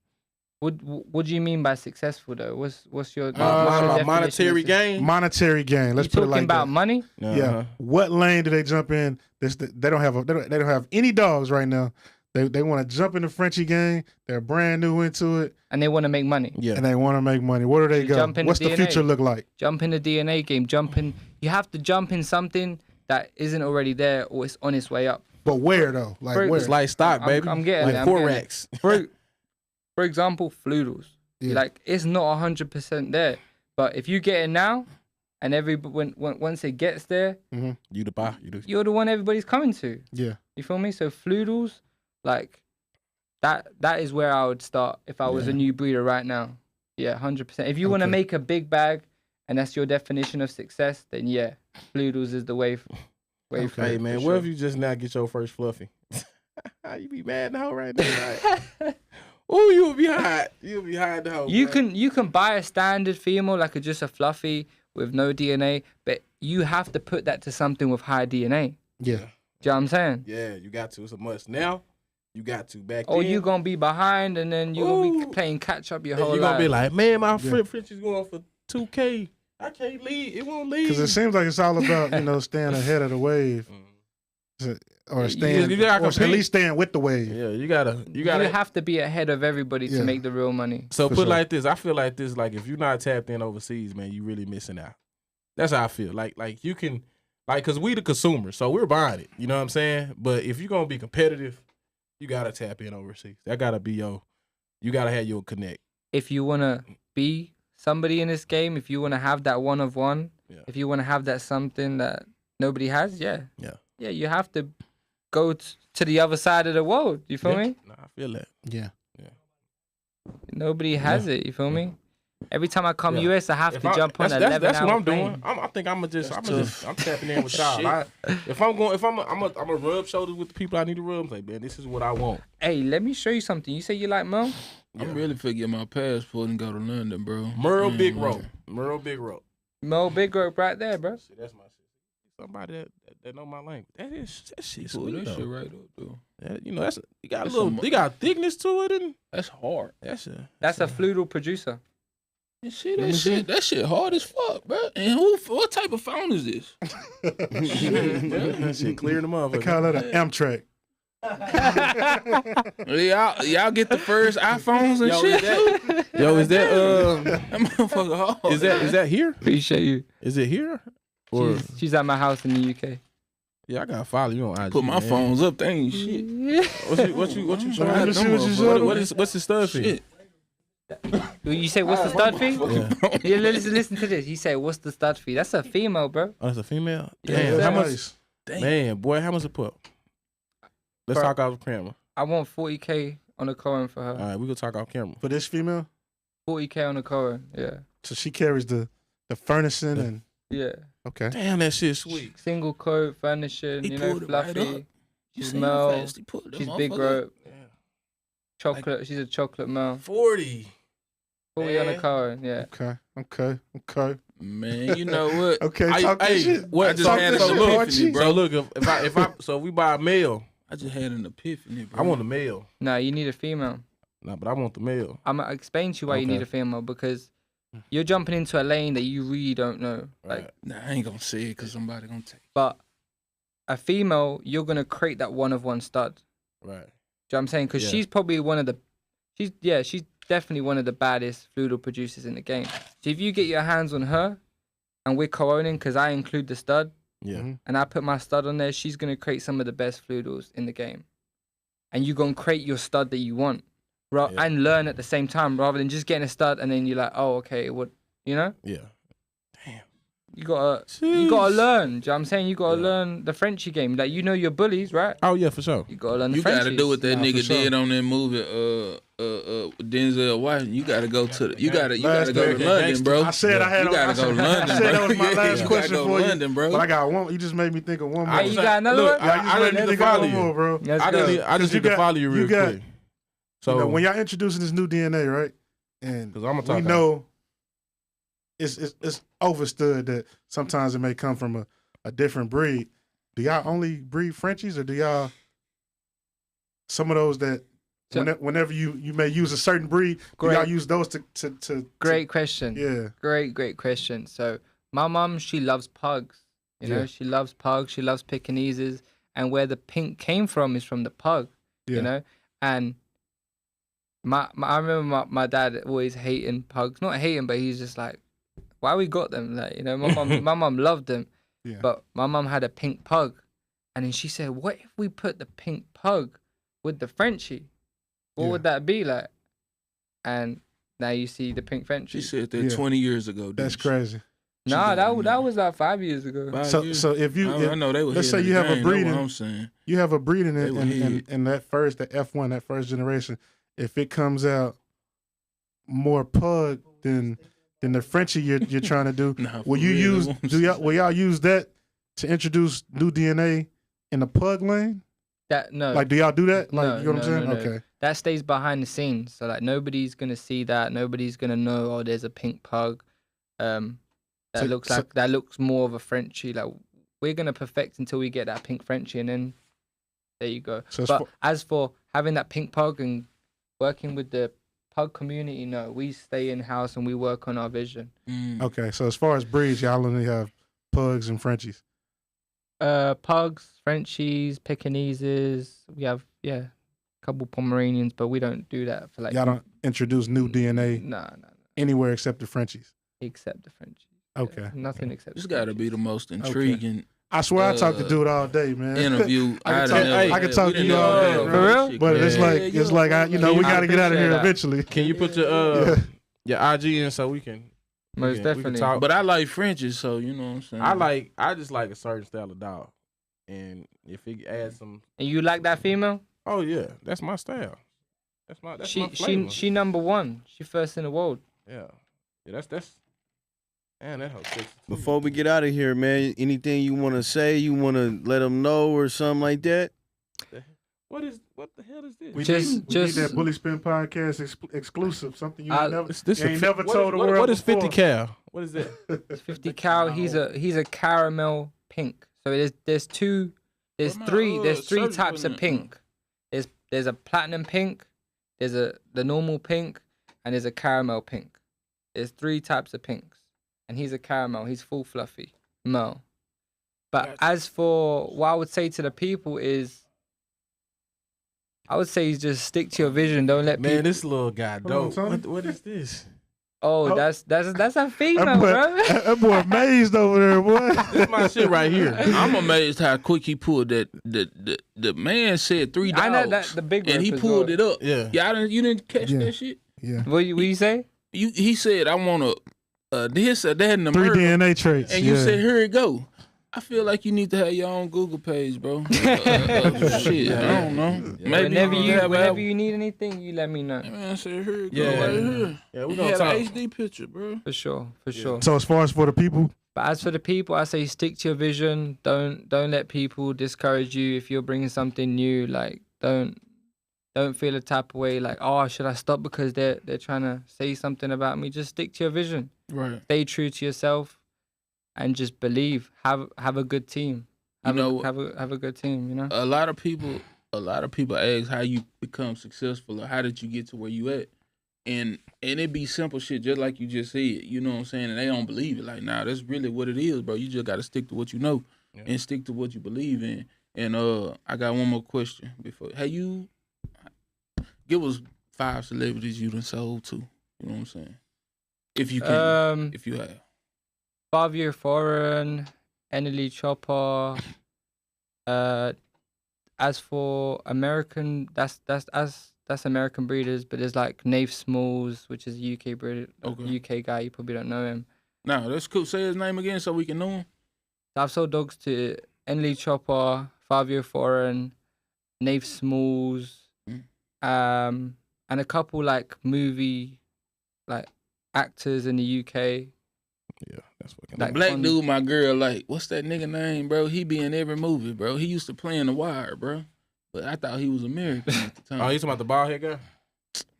What do you mean by successful though? What's your monetary gain? Monetary gain. Let's put it like that. Talking about money? Yeah. What lane do they jump in? They don't have any dogs right now. They want to jump in the Frenchie game. They're brand new into it, and they want to make money. Yeah, and they want to make money. Where do they go? What's the future look like? Jump in the DNA game. You have to jump in something that isn't already there or it's on its way up. But where though? Like where? It's like stock, baby. I'm getting like it. Forex. For example, Floodles. Yeah. Like it's not 100% there, but if you get it now, and once it gets there, you the buy. You're the one everybody's coming to. Yeah. You feel me? So Floodles, like that is where I would start if I was a new breeder right now. Yeah, 100%. If you want to make a big bag, and that's your definition of success, then yeah, Floodles is the way. Hey man, what if you just now get your first fluffy? You be mad now right now. Like, oh, you'll be hot. You'll be hot the whole. You can buy a standard female like just a fluffy with no DNA, but you have to put that to something with high DNA. Yeah. Do you know what I'm saying? Yeah, you got to. It's a must. Now, you got to. Back then. Or you going to be behind and then you're going to be playing catch up your whole life. You're going to be like, man, my friend French is going for 2K. I can't leave. It won't leave. Because it seems like it's all about, staying ahead of the wave. Or staying, or at least staying with the wave. Yeah, you gotta. You have to be ahead of everybody to make the real money. So put like this, I feel like this, like if you're not tapped in overseas, man, you really missing out. That's how I feel. Like you can, cause we the consumer, so we're buying it. You know what I'm saying? But if you're gonna be competitive, you gotta tap in overseas. That gotta be you gotta have your connect. If you wanna be somebody in this game, if you wanna have that one of one, if you wanna have that something that nobody has, yeah, you have to go to the other side of the world. You feel me? No, I feel that. Yeah. Nobody has it. You feel me? Every time I come US, I have to jump on 11 That's what I'm plane. doing. I think I'm tapping in with y'all. If I'm gonna rub shoulders with the people I need to rub. I'm like, man, this is what I want. Hey, let me show you something. You say you like Merle? I'm really finna get my passport and go to London, bro. Merle Big Rope. Merle Big Rope. Merle Big Rope right there, bro. See, that's my shit. Somebody that know my language. That shit sweet. That shit right up, though. That's you got thickness to it, and that's hard. That's a Floodle producer. And that shit hard as fuck, bro. And what type of phone is this? Shit clear them up. They call it an Amtrak. y'all get the first iPhones and shit too. Is that that motherfucker hard. Is that here? Appreciate you. Is it here? She's at my house in the UK. Yeah, I gotta follow you on IG. Put my phones up, they ain't shit. What you trying to do? What's the stuff shit? You say what's the stud fee? Yeah, listen to this. You say what's the stud fee? That's a female, bro. Oh, that's a female. Damn, how much? Damn. Man, boy, how much it put? Let's talk off camera. I want 40K on the Cohen for her. All right, we gonna talk off camera. For this female? 40K on the Cohen, yeah. So she carries the furnishing and yeah. Okay. Damn, that shit sweet. Single coat furnishing, fluffy. Right She's Mel. She's Big Rope. Yeah. Chocolate. She's a chocolate Mel. 40 on the Cohen, yeah. Okay. Man, you know what? Okay, talk this shit. I just had an epiphany, bro. So look, if we buy a male, I just had an epiphany, bro. I want a male. Nah, you need a female. Nah, but I want the male. I'm gonna explain to you why you need a female, because you're jumping into a lane that you really don't know. Right. Like, nah, I ain't gonna say it because somebody gonna take it. But a female, you're gonna create that one of one stud. Right. Do you know what I'm saying? Because she's probably one of the, she's definitely one of the baddest Floodle producers in the game. So if you get your hands on her, and we're co-owning because I include the stud, and I put my stud on there, she's gonna create some of the best Floodles in the game, and you're gonna create your stud that you want, and learn at the same time rather than just getting a stud and then you're like, oh, okay, what, you know? Yeah. Damn. You gotta learn. Do you know what I'm saying? You gotta learn the Frenchie game. Like, you know your bullies, right? Oh yeah, for sure. You gotta learn the You Frenchies. gotta do what that nigga did on that movie, Denzel Washington. You gotta go to the, you gotta go to London, bro. I said I had. You gotta go to London. I said that was my last question go for London, you, bro. But I got one. You just made me think of one more. Hey, you got another one? I didn't need to follow you, more, bro. I just need to follow you real quick. So you know, when y'all introducing this new DNA, right? And we know it's overstood that sometimes it may come from a different breed. Do y'all only breed Frenchies, or do y'all some of those that whenever you may use a certain breed, do y'all use those to Great question. Yeah. Great question. So my mum, she loves pugs. You know, she loves pugs. She loves Pekingeses, and where the pink came from is from the pug. You know, and I remember my dad always hating pugs. Not hating, but he's just like, why we got them? Like, you know, my mum loved them. Yeah. But my mum had a pink pug. And then she said, what if we put the pink pug with the Frenchie? What would that be like? And now you see the pink Frenchie. She said that 20 years ago. That's crazy. Nah, that was like 5 years ago. So if you, I know they were, let's say you have a breeding, I'm saying. You have a breeding in that F1, that first generation. If it comes out more pug than the Frenchie you're trying to do, will y'all use that to introduce new DNA in the pug lane? No. Like, do y'all do that? Like, you know what I'm saying? No. Okay. That stays behind the scenes. So like nobody's gonna see that. Nobody's gonna know. Oh, there's a pink pug. That looks more of a Frenchie. Like, we're gonna perfect until we get that pink Frenchie, and then there you go. So but as for having that pink pug and working with the pug community, no, we stay in house and we work on our vision. Okay, so as far as breeds, y'all only have pugs and Frenchies. Pugs, Frenchies, Pekingeses. We have a couple Pomeranians, but we don't do that for like. Y'all don't introduce new DNA. No. Anywhere except the Frenchies. Except the Frenchies. Okay. Yeah, nothing except. This got to be the most intriguing. Okay. I swear I talk to dude all day, man. Interview. I can talk to you all day, for real. But it's like we got to get out of here eventually. Can you put your IG in so we can? Most definitely. We can talk. But I like Frenchies, so you know what I'm saying. I just like a certain style of dog, and if it adds some. And you like that female? Oh yeah, that's my style. That's my flavor. She number one. She first in the world. Yeah, that's. Man, that whole Before we get out of here, man, anything you want to say? You want to let them know or something like that? What the hell is this? We need that Bully Spin podcast exclusive. Something you ain't never told the world. What is 50 cal? What is that? 50 cal. He's a caramel pink. So there's three types of pink. There's a platinum pink, there's the normal pink, and there's a caramel pink. There's 3 types of pinks. And he's a caramel. He's full fluffy. No. But as for what I would say to the people is, I would say just stick to your vision. Don't let people. Man, this little guy dope. What is this? Oh, that's a female, bro. That boy amazed over there, boy. This is my shit right here. I'm amazed how quick he pulled that. The man said 3 dogs. I know that the big. And he pulled it up. Yeah. You didn't catch that shit. Yeah. What you say? He said I want to. This or that in the 3 murder. DNA traits. And you said, here it go. I feel like you need to have your own Google page, bro. Shit, I don't know. Maybe whenever you need anything, you let me know. Man, I said, here it go, right here. Yeah, we're gonna talk. An HD picture, bro. For sure. So as far as for the people? But as for the people, I say stick to your vision. Don't let people discourage you if you're bringing something new. Like, don't feel a type of way like, oh, should I stop because they're trying to say something about me? Just stick to your vision. Right. Stay true to yourself, and just believe. Have a good team. Have a good team. You know. A lot of people ask how you become successful or how did you get to where you at, and it be simple shit just like you just said. You know what I'm saying? And they don't believe it. Like, nah, that's really what it is, bro. You just got to stick to what you know and stick to what you believe in. And I got one more question before. Give us 5 celebrities you done sold to? You know what I'm saying? If you can, if you have. 5 Year Foreign, Enely Chopper. As for American, that's American breeders, but there's like Nave Smalls, which is a UK breeder, UK guy. You probably don't know him. No, that's cool. Say his name again so we can know him. So I've sold dogs to Enely Chopper, 5 Year Foreign, Nave Smalls, and a couple like movie like actors in the UK. Yeah, that's fucking. The black dude, my girl, like, what's that nigga name, bro? He be in every movie, bro. He used to play in The Wire, bro. But I thought he was American at the time. Oh, you talking about the bald head guy?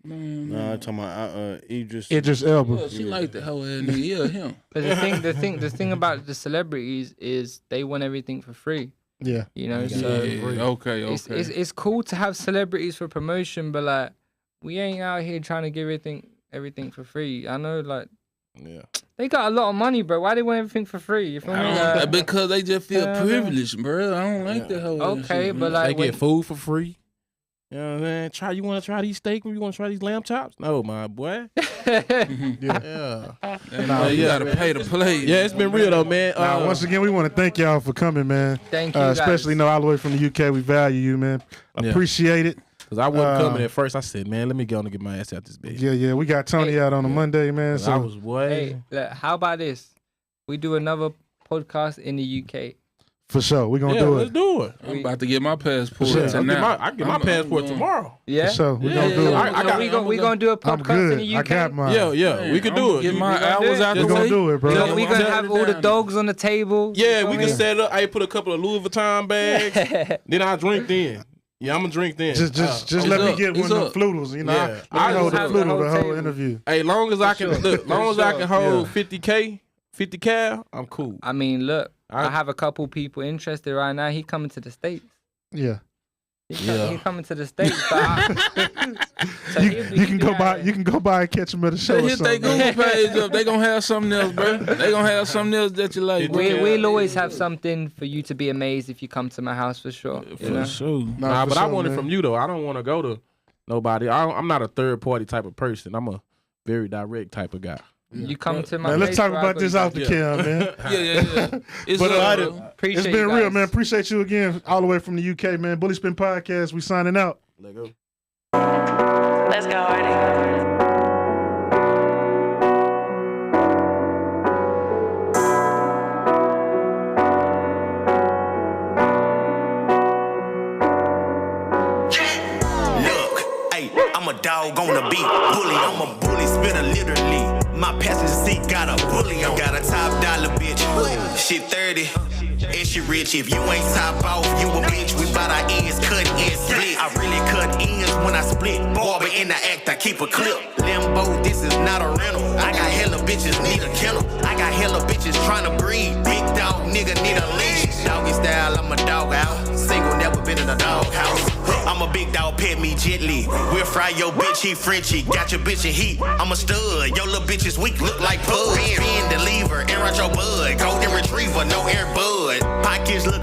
No, I'm talking about Idris Elba. Yeah, she like the whole ass nigga. Yeah, him. But the thing about the celebrities is they want everything for free. Yeah. You know, Yeah, so okay. It's cool to have celebrities for promotion, but like we ain't out here trying to give everything for free. I know, like, yeah, they got a lot of money, bro. Why they want everything for free? You feel me? Because they just feel privileged, bro. I don't like that whole ass Okay, shit, but man. like they get food for free. You know what I'm saying? You want to try these steak? You want to try these lamb chops? No, my boy. Yeah. You gotta pay to play. Yeah, it's been real though, man. Once again, we want to thank y'all for coming, man. Thank you, guys. Especially all the way from the UK. We value you, man. Appreciate it. Because I wasn't coming at first. I said, man, let me go and get my ass out this bitch. Yeah. We got Tony out on a Monday, man. So I was Hey, look, how about this? We do another podcast in the UK. For sure. We're going to do it. Let's do it. I'm about to get my passport Sure. tonight. I get my passport tomorrow. Yeah? For sure. We're going to do it. We gonna do a I'm podcast in good. the UK. I got mine. Yeah, we could do it. Get my hours out the We're going way. to do it, bro. We gonna have all the dogs on the table. Yeah, we can set it up. I put a couple of Louis Vuitton bags. Then I drink then. Yeah, I'm gonna drink then. Just let me get one of the flutals. You know, Yeah. I hold the have flutal the the whole whole interview. Hey, long as I can look, long as I can hold Yeah. 50K, 50 cal, I'm cool. I mean, look, I have a couple people interested right now. He coming to the States. Yeah. He coming to the States. So You can go by. You can go by and catch him at a show. They Or hit their something. Google page up. They gonna have something else, bro. They gonna have something else that you like. We'll always have something for you to be amazed if you come to my house for sure. You know? For sure. Nah, for but I sure, want it man. from you though. I don't want to go to nobody. I'm not a third party type of person. I'm a very direct type of guy. You come to my Man, let's place, talk bro, about I this got off you. the cam, man. Yeah. It's But Appreciate it's been you real, guys. man. Appreciate you again, all the way from the UK, man. Bully Spin Podcast. We signing out. Let go. Let's go, Artie. I'm a dog on the beat, bully. I'm a bully, spitter literally. My passenger seat got a bully. I got a top dollar bitch. Shit 30, and she rich. If you ain't top off, you a bitch. We bout our ends, cut and split. I really cut ends when I split. Barber in the act, I keep a clip. Limbo, this is not a rental. I got hella bitches, need a kennel. I got hella bitches trying to breed. Big dog, nigga, need a leash. Doggy style, I'm a dog out. Single, never been in a dog house. I'm a big dog, pet me gently. We'll fry your bitch, he Frenchy. Got your bitch in heat, I'm a stud. Your little bitch is weak, look like bud. Bend the lever, air out your bud. Golden retriever, no air bud. Pockets look